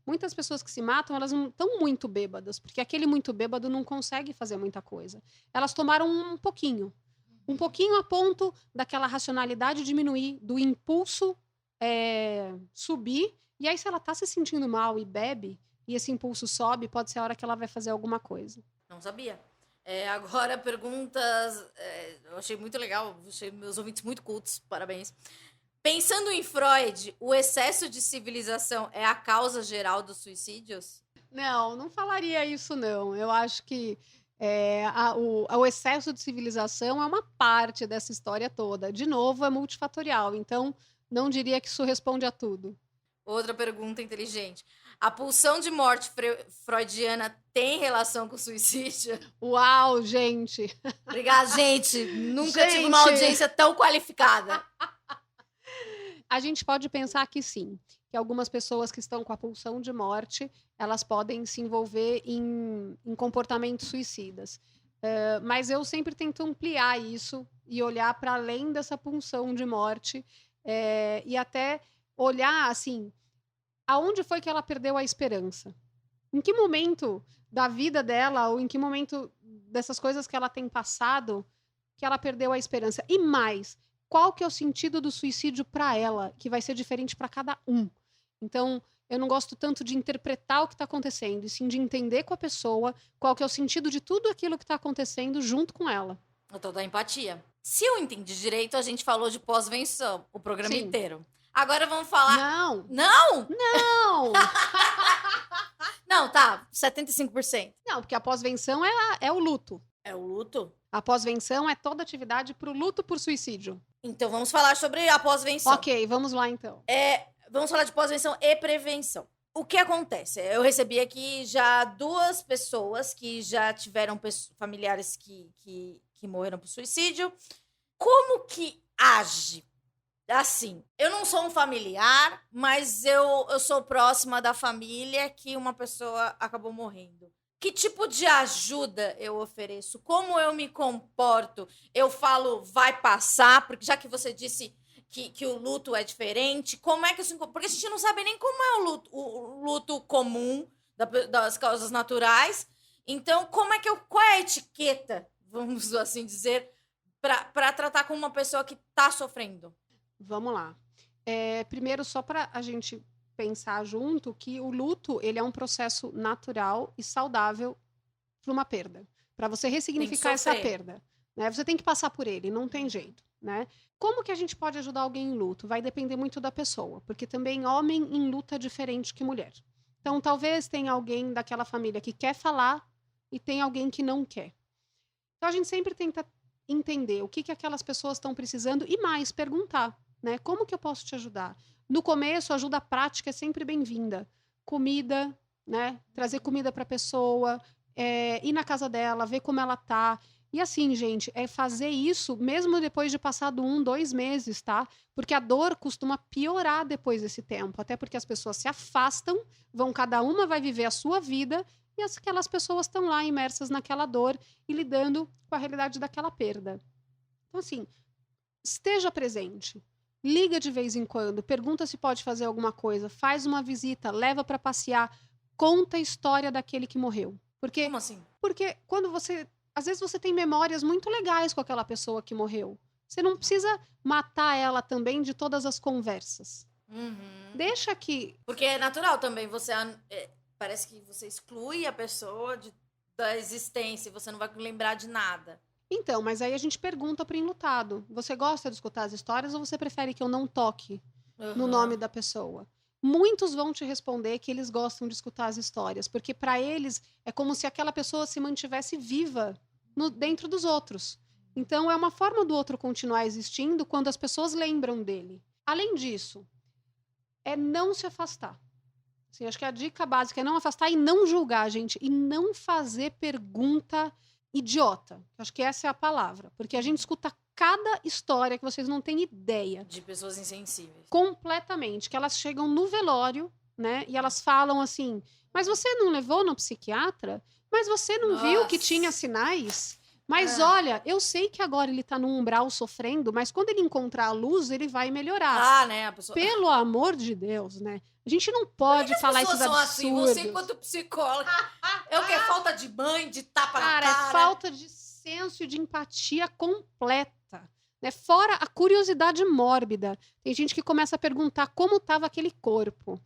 muitas pessoas que se matam, elas não estão muito bêbadas, porque aquele muito bêbado não consegue fazer muita coisa. Elas tomaram um pouquinho a ponto daquela racionalidade diminuir, do impulso subir, e aí se ela tá se sentindo mal e bebe, e esse impulso sobe, pode ser a hora que ela vai fazer alguma coisa. Não sabia. Agora, perguntas... eu achei muito legal, achei meus ouvintes muito cultos, parabéns. Pensando em Freud, o excesso de civilização é a causa geral dos suicídios? Não falaria isso, não. Eu acho que o excesso de civilização é uma parte dessa história toda. De novo, é multifatorial, então não diria que isso responde a tudo. Outra pergunta inteligente. A pulsão de morte freudiana tem relação com o suicídio? Uau, gente! Obrigada, gente! Nunca tive uma audiência tão qualificada. A gente pode pensar que sim, que algumas pessoas que estão com a pulsão de morte, elas podem se envolver em comportamentos suicidas. Mas eu sempre tento ampliar isso e olhar para além dessa pulsão de morte e até olhar, assim, aonde foi que ela perdeu a esperança? Em que momento da vida dela ou em que momento dessas coisas que ela tem passado que ela perdeu a esperança? E mais, qual que é o sentido do suicídio para ela, que vai ser diferente para cada um? Então, eu não gosto tanto de interpretar o que está acontecendo, e sim de entender com a pessoa qual que é o sentido de tudo aquilo que está acontecendo junto com ela. Eu tô da empatia. Se eu entendi direito, a gente falou de pós-venção o programa inteiro. Agora vamos falar... Não! Não? Não! Não, tá. 75%. Não, porque a pós-venção é o luto. É o luto? A pós-venção é toda atividade pro luto por suicídio. Então, vamos falar sobre a pós-venção. Ok, vamos lá então. Vamos falar de pós-venção e prevenção. O que acontece? Eu recebi aqui já 2 pessoas que já tiveram familiares que morreram por suicídio. Como que age? Assim, eu não sou um familiar, mas eu sou próxima da família que uma pessoa acabou morrendo. Que tipo de ajuda eu ofereço? Como eu me comporto? Eu falo, vai passar, porque já que você disse que o luto é diferente, como é que isso... Porque a gente não sabe nem como é o luto comum das causas naturais. Então, qual é a etiqueta, vamos assim dizer, para tratar com uma pessoa que está sofrendo? Vamos lá. Primeiro, só para a gente pensar junto que o luto ele é um processo natural e saudável para uma perda. Para você ressignificar essa perda, né? Você tem que passar por ele, não tem jeito, né? Como que a gente pode ajudar alguém em luto? Vai depender muito da pessoa, porque também homem em luto é diferente que mulher. Então, talvez tenha alguém daquela família que quer falar e tem alguém que não quer. Então, a gente sempre tenta entender o que aquelas pessoas estão precisando e mais, perguntar, né? Como que eu posso te ajudar? No começo, a ajuda prática é sempre bem-vinda. Comida, né? Trazer comida para a pessoa, ir na casa dela, ver como ela tá. E assim, gente, é fazer isso mesmo depois de passado 1, 2 meses, tá? Porque a dor costuma piorar depois desse tempo. Até porque as pessoas se afastam, cada uma vai viver a sua vida e aquelas pessoas estão lá imersas naquela dor e lidando com a realidade daquela perda. Então, assim, esteja presente. Liga de vez em quando, pergunta se pode fazer alguma coisa, faz uma visita, leva para passear, conta a história daquele que morreu. Porque, como assim? Porque quando às vezes você tem memórias muito legais com aquela pessoa que morreu. Você não precisa matar ela também de todas as conversas. Uhum. Deixa que... Porque é natural também, parece que você exclui a pessoa da existência, você não vai lembrar de nada. Então, mas aí a gente pergunta para o enlutado. Você gosta de escutar as histórias ou você prefere que eu não toque no nome da pessoa? Muitos vão te responder que eles gostam de escutar as histórias, porque para eles é como se aquela pessoa se mantivesse viva dentro dos outros. Então, é uma forma do outro continuar existindo quando as pessoas lembram dele. Além disso, é não se afastar. Assim, acho que a dica básica é não afastar e não julgar, gente. E não fazer pergunta idiota. Acho que essa é a palavra. Porque a gente escuta cada história que vocês não têm ideia. De pessoas insensíveis. Completamente. Que elas chegam no velório, né? E elas falam assim, mas você não levou no psiquiatra? Mas você não viu que tinha sinais? Mas olha, eu sei que agora ele tá num umbral sofrendo, mas quando ele encontrar a luz, ele vai melhorar. Né? A pessoa... Pelo amor de Deus, né? A gente não pode falar esses absurdos. Assim? Você, enquanto psicóloga, é o que? Falta de mãe, de tapa na cara? É falta de senso de empatia completa. Né? Fora a curiosidade mórbida. Tem gente que começa a perguntar como estava aquele corpo.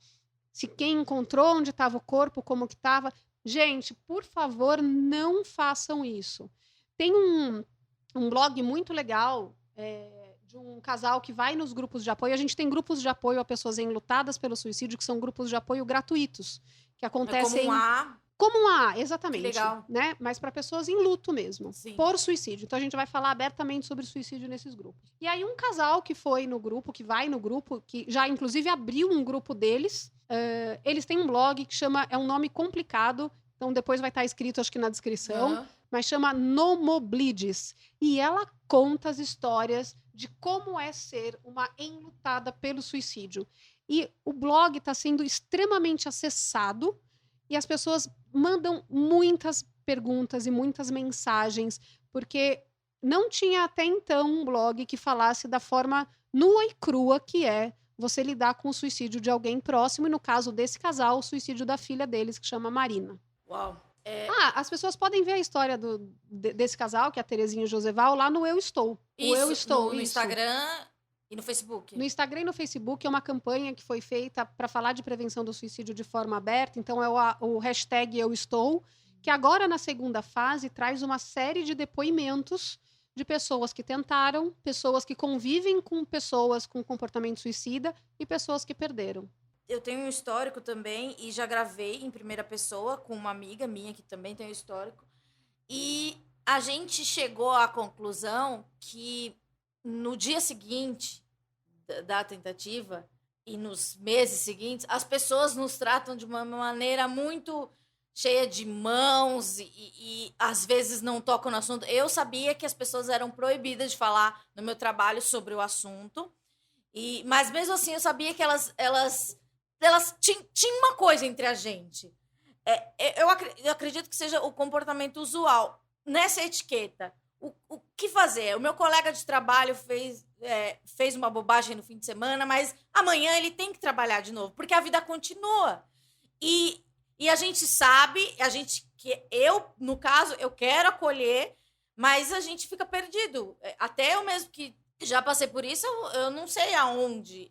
se quem encontrou, onde estava o corpo, como que estava. Gente, por favor, não façam isso. Tem um blog muito legal de um casal que vai nos grupos de apoio. A gente tem grupos de apoio a pessoas enlutadas pelo suicídio, que são grupos de apoio gratuitos, que acontecem... Como um AA, exatamente. Que legal. Né? Mas para pessoas em luto mesmo, Sim. por suicídio. Então a gente vai falar abertamente sobre suicídio nesses grupos. E aí um casal que foi no grupo, que vai no grupo, que já inclusive abriu um grupo deles, eles têm um blog que chama, é um nome complicado, então depois vai estar escrito acho que na descrição, mas chama Nomoblides. E ela conta as histórias de como é ser uma enlutada pelo suicídio. E o blog está sendo extremamente acessado, e as pessoas mandam muitas perguntas e muitas mensagens, porque não tinha até então um blog que falasse da forma nua e crua que é você lidar com o suicídio de alguém próximo, e no caso desse casal, o suicídio da filha deles, que chama Marina. Uau! As pessoas podem ver a história desse casal, que é a Terezinha e o Joseval, lá no Eu Estou. Isso, Eu Estou, no Instagram... E no Facebook? No Instagram e no Facebook é uma campanha que foi feita para falar de prevenção do suicídio de forma aberta. Então, é o hashtag Eu Estou, que agora, na segunda fase, traz uma série de depoimentos de pessoas que tentaram, pessoas que convivem com pessoas com comportamento suicida e pessoas que perderam. Eu tenho um histórico também e já gravei em primeira pessoa com uma amiga minha que também tem um histórico. E a gente chegou à conclusão que no dia seguinte da tentativa e nos meses seguintes, as pessoas nos tratam de uma maneira muito cheia de mãos e às vezes não tocam no assunto. Eu sabia que as pessoas eram proibidas de falar no meu trabalho sobre o assunto, mas mesmo assim eu sabia que elas tinham uma coisa entre a gente. Eu acredito que seja o comportamento usual. Nessa etiqueta, o que fazer? O meu colega de trabalho fez uma bobagem no fim de semana, mas amanhã ele tem que trabalhar de novo, porque a vida continua. E a gente sabe, no caso, eu quero acolher, mas a gente fica perdido. Até eu mesmo que já passei por isso, eu não sei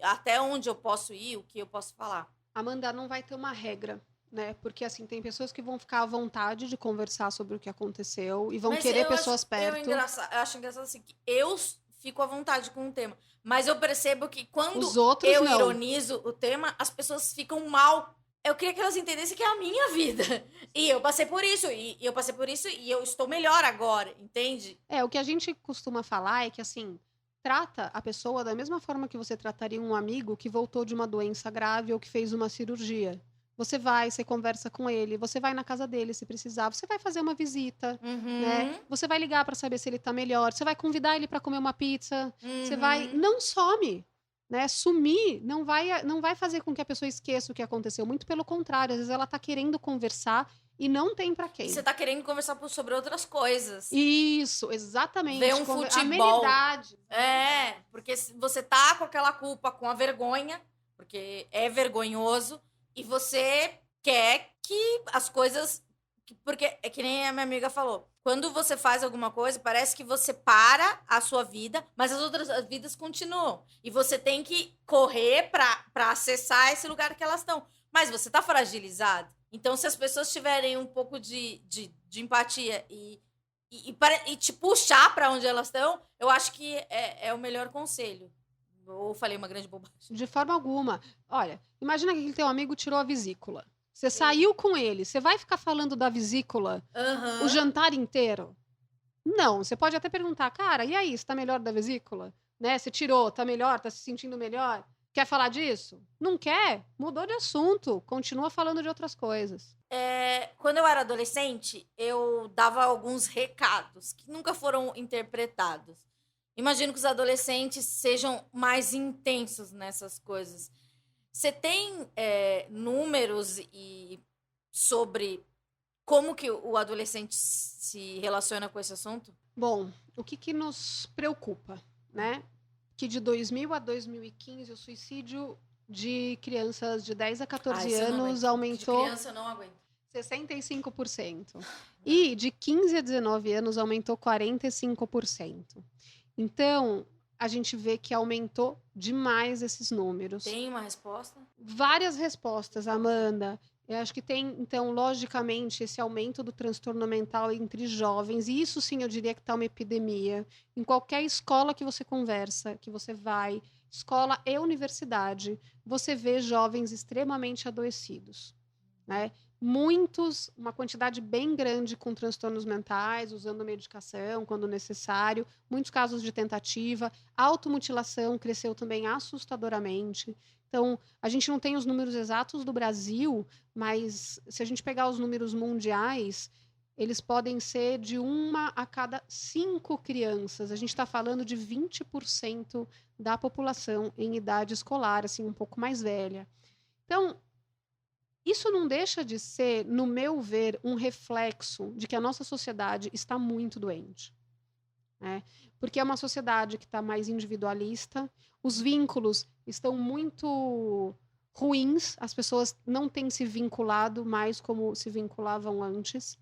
até onde eu posso ir, o que eu posso falar. Amanda, não vai ter uma regra, né? Porque, assim, tem pessoas que vão ficar à vontade de conversar sobre o que aconteceu e vão querer pessoas perto. Eu acho engraçado assim, que eu fico à vontade com o tema, mas eu percebo que quando eu ironizo o tema, as pessoas ficam mal. Eu queria que elas entendessem que é a minha vida. E eu passei por isso, e eu estou melhor agora, entende? O que a gente costuma falar é que, assim, trata a pessoa da mesma forma que você trataria um amigo que voltou de uma doença grave ou que fez uma cirurgia. Você conversa com ele, você vai na casa dele se precisar, você vai fazer uma visita, né? Você vai ligar para saber se ele tá melhor, você vai convidar ele para comer uma pizza, você vai... Não some, né? Sumir não vai fazer com que a pessoa esqueça o que aconteceu, muito pelo contrário, às vezes ela tá querendo conversar e não tem para quem. E você tá querendo conversar sobre outras coisas. Isso, exatamente. Ver um futebol. Amenidade. Porque você tá com aquela culpa, com a vergonha, porque é vergonhoso, e você quer que as coisas... Porque é que nem a minha amiga falou. Quando você faz alguma coisa, parece que você para a sua vida, mas as outras vidas continuam. E você tem que correr para acessar esse lugar que elas estão. Mas você tá fragilizado. Então, se as pessoas tiverem um pouco de empatia e te puxar para onde elas estão, eu acho que é o melhor conselho. Ou falei uma grande bobagem? De forma alguma. Olha, imagina que aquele teu amigo tirou a vesícula. Você saiu com ele. Você vai ficar falando da vesícula o jantar inteiro? Não. Você pode até perguntar, cara, e aí, você tá melhor da vesícula? Né? Você tirou, tá melhor? Tá se sentindo melhor? Quer falar disso? Não quer? Mudou de assunto. Continua falando de outras coisas. Quando eu era adolescente, eu dava alguns recados que nunca foram interpretados. Imagino que os adolescentes sejam mais intensos nessas coisas. Você tem números sobre como que o adolescente se relaciona com esse assunto? Bom, o que nos preocupa, né? Que de 2000 a 2015 o suicídio de crianças de 10 a 14 anos aumentou... De criança eu não aguento. 65%. E de 15 a 19 anos aumentou 45%. Então, a gente vê que aumentou demais esses números. Tem uma resposta? Várias respostas, Amanda. Eu acho que tem, então, logicamente, esse aumento do transtorno mental entre jovens, e isso sim eu diria que está uma epidemia. Em qualquer escola que você conversa, que você vai, escola e universidade, você vê jovens extremamente adoecidos, né? Muitos, uma quantidade bem grande com transtornos mentais, usando medicação quando necessário, muitos casos de tentativa, automutilação cresceu também assustadoramente. Então, a gente não tem os números exatos do Brasil, mas se a gente pegar os números mundiais, eles podem ser de 1 a cada 5 crianças. A gente está falando de 20% da população em idade escolar, assim, um pouco mais velha. Então, isso não deixa de ser, no meu ver, um reflexo de que a nossa sociedade está muito doente, né? Porque é uma sociedade que está mais individualista, os vínculos estão muito ruins, as pessoas não têm se vinculado mais como se vinculavam antes.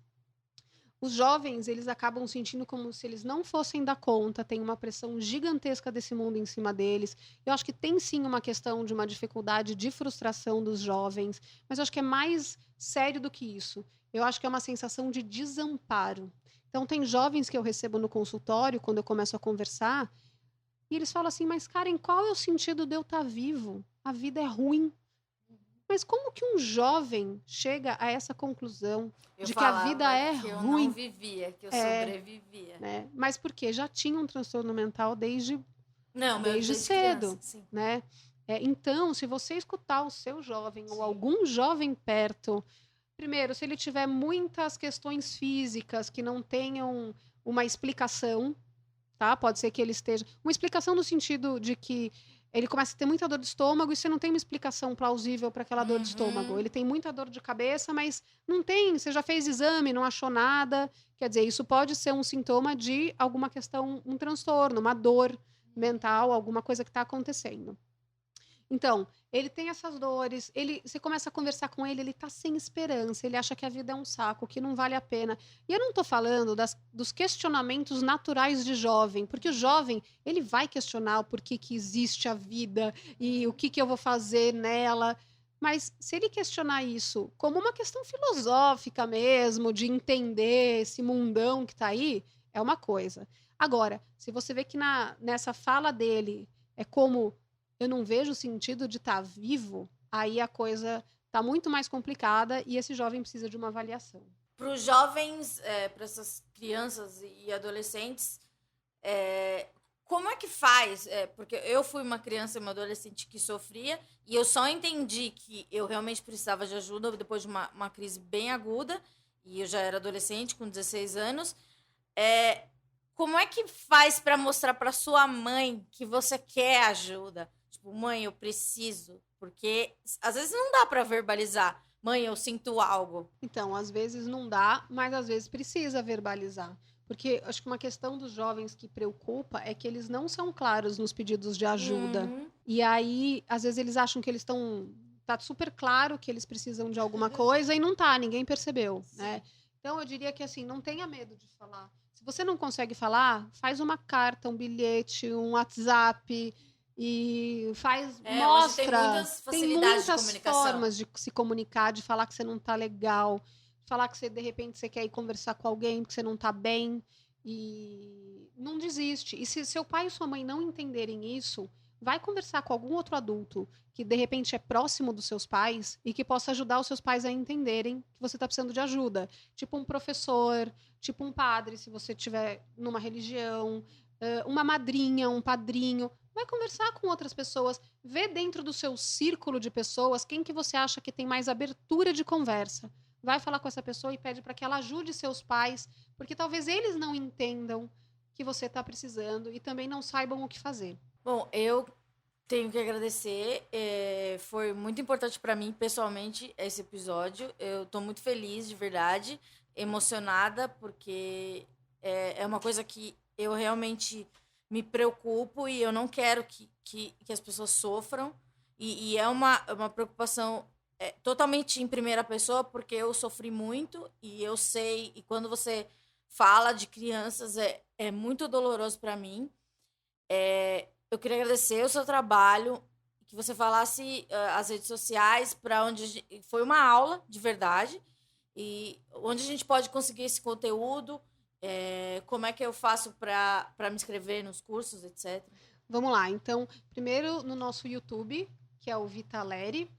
Os jovens, eles acabam sentindo como se eles não fossem dar conta, tem uma pressão gigantesca desse mundo em cima deles. Eu acho que tem sim uma questão de uma dificuldade de frustração dos jovens, mas eu acho que é mais sério do que isso. Eu acho que é uma sensação de desamparo. Então, tem jovens que eu recebo no consultório, quando eu começo a conversar, e eles falam assim, mas Karen, qual é o sentido de eu estar vivo? A vida é ruim. Mas como que um jovem chega a essa conclusão de que a vida é que eu ruim? não vivia, que eu sobrevivia. Né? Mas porque já tinha um transtorno mental desde Desde cedo, criança, sim. né? Então, se você escutar o seu jovem ou algum jovem perto, primeiro, se ele tiver muitas questões físicas que não tenham uma explicação, tá? Pode ser que ele esteja... Uma explicação no sentido de que ele começa a ter muita dor de estômago e você não tem uma explicação plausível para aquela dor de estômago. Ele tem muita dor de cabeça, mas não tem, você já fez exame, não achou nada. Quer dizer, isso pode ser um sintoma de alguma questão, um transtorno, uma dor mental, alguma coisa que está acontecendo. Então, ele tem essas dores, você começa a conversar com ele está sem esperança, ele acha que a vida é um saco, que não vale a pena. E eu não estou falando dos questionamentos naturais de jovem, porque o jovem, ele vai questionar o porquê que existe a vida e o que eu vou fazer nela. Mas se ele questionar isso como uma questão filosófica mesmo, de entender esse mundão que está aí, é uma coisa. Agora, se você vê que nessa fala dele é como eu não vejo o sentido de estar vivo, aí a coisa está muito mais complicada e esse jovem precisa de uma avaliação. Para os jovens, para essas crianças e adolescentes, como é que faz? Porque eu fui uma criança e uma adolescente que sofria e eu só entendi que eu realmente precisava de ajuda depois de uma crise bem aguda e eu já era adolescente com 16 anos. Como é que faz para mostrar para sua mãe que você quer ajuda? Tipo, mãe, eu preciso. Porque às vezes não dá para verbalizar. Mãe, eu sinto algo. Então, às vezes não dá, mas às vezes precisa verbalizar. Porque acho que uma questão dos jovens que preocupa é que eles não são claros nos pedidos de ajuda. E aí, às vezes, eles acham que eles estão... Tá super claro que eles precisam de alguma coisa e não tá, ninguém percebeu, né? Então, eu diria que, assim, não tenha medo de falar. Se você não consegue falar, faz uma carta, um bilhete, um WhatsApp e mostra. Tem muitas formas de se comunicar, de falar que você não está legal, falar que você, de repente, você quer ir conversar com alguém porque você não está bem e não desiste. E se seu pai e sua mãe não entenderem isso, vai conversar com algum outro adulto que, de repente, é próximo dos seus pais e que possa ajudar os seus pais a entenderem que você está precisando de ajuda. Tipo um professor, tipo um padre, se você estiver numa religião, uma madrinha, um padrinho. Vai conversar com outras pessoas, vê dentro do seu círculo de pessoas quem que você acha que tem mais abertura de conversa. Vai falar com essa pessoa e pede para que ela ajude seus pais, porque talvez eles não entendam que você está precisando e também não saibam o que fazer. Bom, eu tenho que agradecer. Foi muito importante para mim, pessoalmente, esse episódio. Eu estou muito feliz, de verdade, emocionada, porque é uma coisa que eu realmente me preocupo e eu não quero que as pessoas sofram. E é uma preocupação totalmente em primeira pessoa, porque eu sofri muito e eu sei. E quando você fala de crianças, é muito doloroso para mim. Eu queria agradecer o seu trabalho, que você falasse as redes sociais, para onde foi uma aula de verdade, e onde a gente pode conseguir esse conteúdo, como é que eu faço para me inscrever nos cursos, etc. Vamos lá, então, primeiro no nosso YouTube, que é o Vitaleri.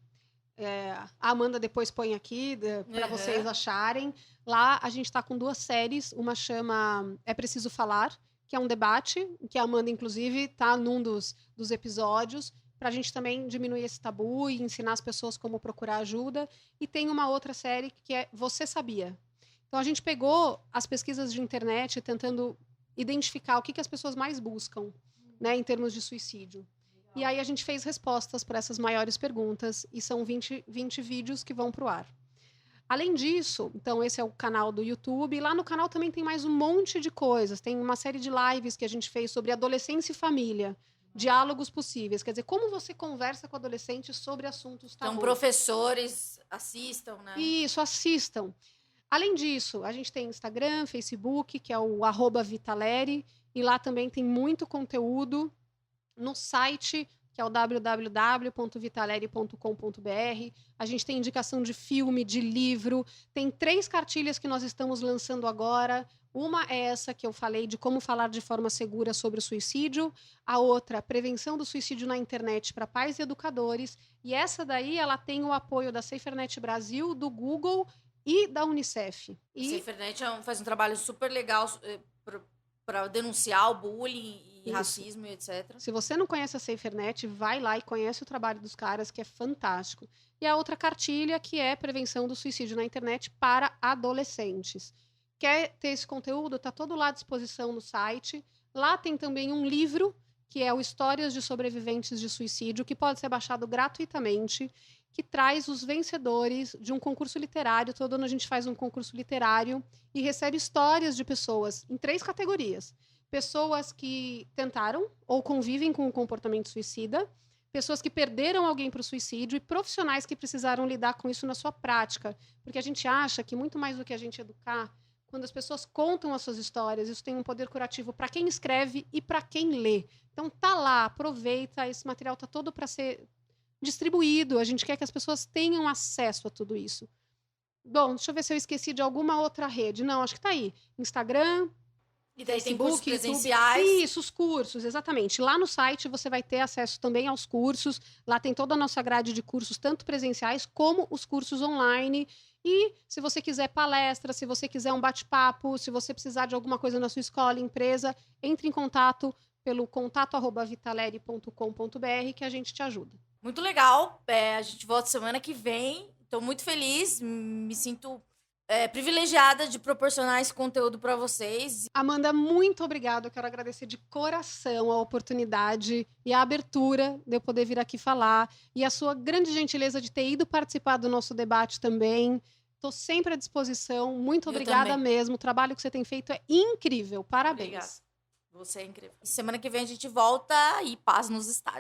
A Amanda depois põe aqui para vocês acharem. Lá a gente está com 2 séries. Uma chama É Preciso Falar, que é um debate, que a Amanda, inclusive, está num dos episódios, para a gente também diminuir esse tabu e ensinar as pessoas como procurar ajuda. E tem uma outra série que é Você Sabia? Então a gente pegou as pesquisas de internet tentando identificar o que as pessoas mais buscam, né, em termos de suicídio. E aí a gente fez respostas para essas maiores perguntas e são 20 vídeos que vão para o ar. Além disso, então esse é o canal do YouTube. E lá no canal também tem mais um monte de coisas. Tem uma série de lives que a gente fez sobre adolescência e família. Diálogos possíveis. Quer dizer, como você conversa com adolescentes sobre assuntos tabus. Então, professores assistam, né? Isso, assistam. Além disso, a gente tem Instagram, Facebook, que é o @Vitaleri. E lá também tem muito conteúdo. No site, que é o www.vitaleri.com.br. A gente tem indicação de filme, de livro. Tem 3 cartilhas que nós estamos lançando agora. Uma é essa que eu falei de como falar de forma segura sobre o suicídio. A outra, prevenção do suicídio na internet para pais e educadores. E essa daí, ela tem o apoio da SaferNet Brasil, do Google e da Unicef. A SaferNet faz um trabalho super legal para denunciar o bullying e racismo e etc. Se você não conhece a SaferNet, vai lá e conhece o trabalho dos caras, que é fantástico. E a outra cartilha, que é prevenção do suicídio na internet para adolescentes. Quer ter esse conteúdo? Está todo lá à disposição no site. Lá tem também um livro, que é o Histórias de Sobreviventes de Suicídio, que pode ser baixado gratuitamente, que traz os vencedores de um concurso literário. Todo ano a gente faz um concurso literário e recebe histórias de pessoas em 3 categorias. Pessoas que tentaram ou convivem com o comportamento suicida, pessoas que perderam alguém para o suicídio e profissionais que precisaram lidar com isso na sua prática. Porque a gente acha que muito mais do que a gente educar, quando as pessoas contam as suas histórias, isso tem um poder curativo para quem escreve e para quem lê. Então tá lá, aproveita, esse material tá todo para ser distribuído, a gente quer que as pessoas tenham acesso a tudo isso. Bom, deixa eu ver se eu esqueci de alguma outra rede. Não, acho que tá aí. Instagram, e daí Facebook, tem cursos presenciais. YouTube. Isso, os cursos, exatamente. Lá no site você vai ter acesso também aos cursos. Lá tem toda a nossa grade de cursos, tanto presenciais como os cursos online. E se você quiser palestra, se você quiser um bate-papo, se você precisar de alguma coisa na sua escola, empresa, entre em contato pelo contato@vitaleri.com.br que a gente te ajuda. Muito legal. A gente volta semana que vem. Estou muito feliz. Me sinto privilegiada de proporcionar esse conteúdo para vocês. Amanda, muito obrigada. Eu quero agradecer de coração a oportunidade e a abertura de eu poder vir aqui falar e a sua grande gentileza de ter ido participar do nosso debate também. Estou sempre à disposição. Muito obrigada mesmo. O trabalho que você tem feito é incrível. Parabéns. Obrigada. Você é incrível. Semana que vem a gente volta e paz nos estádios.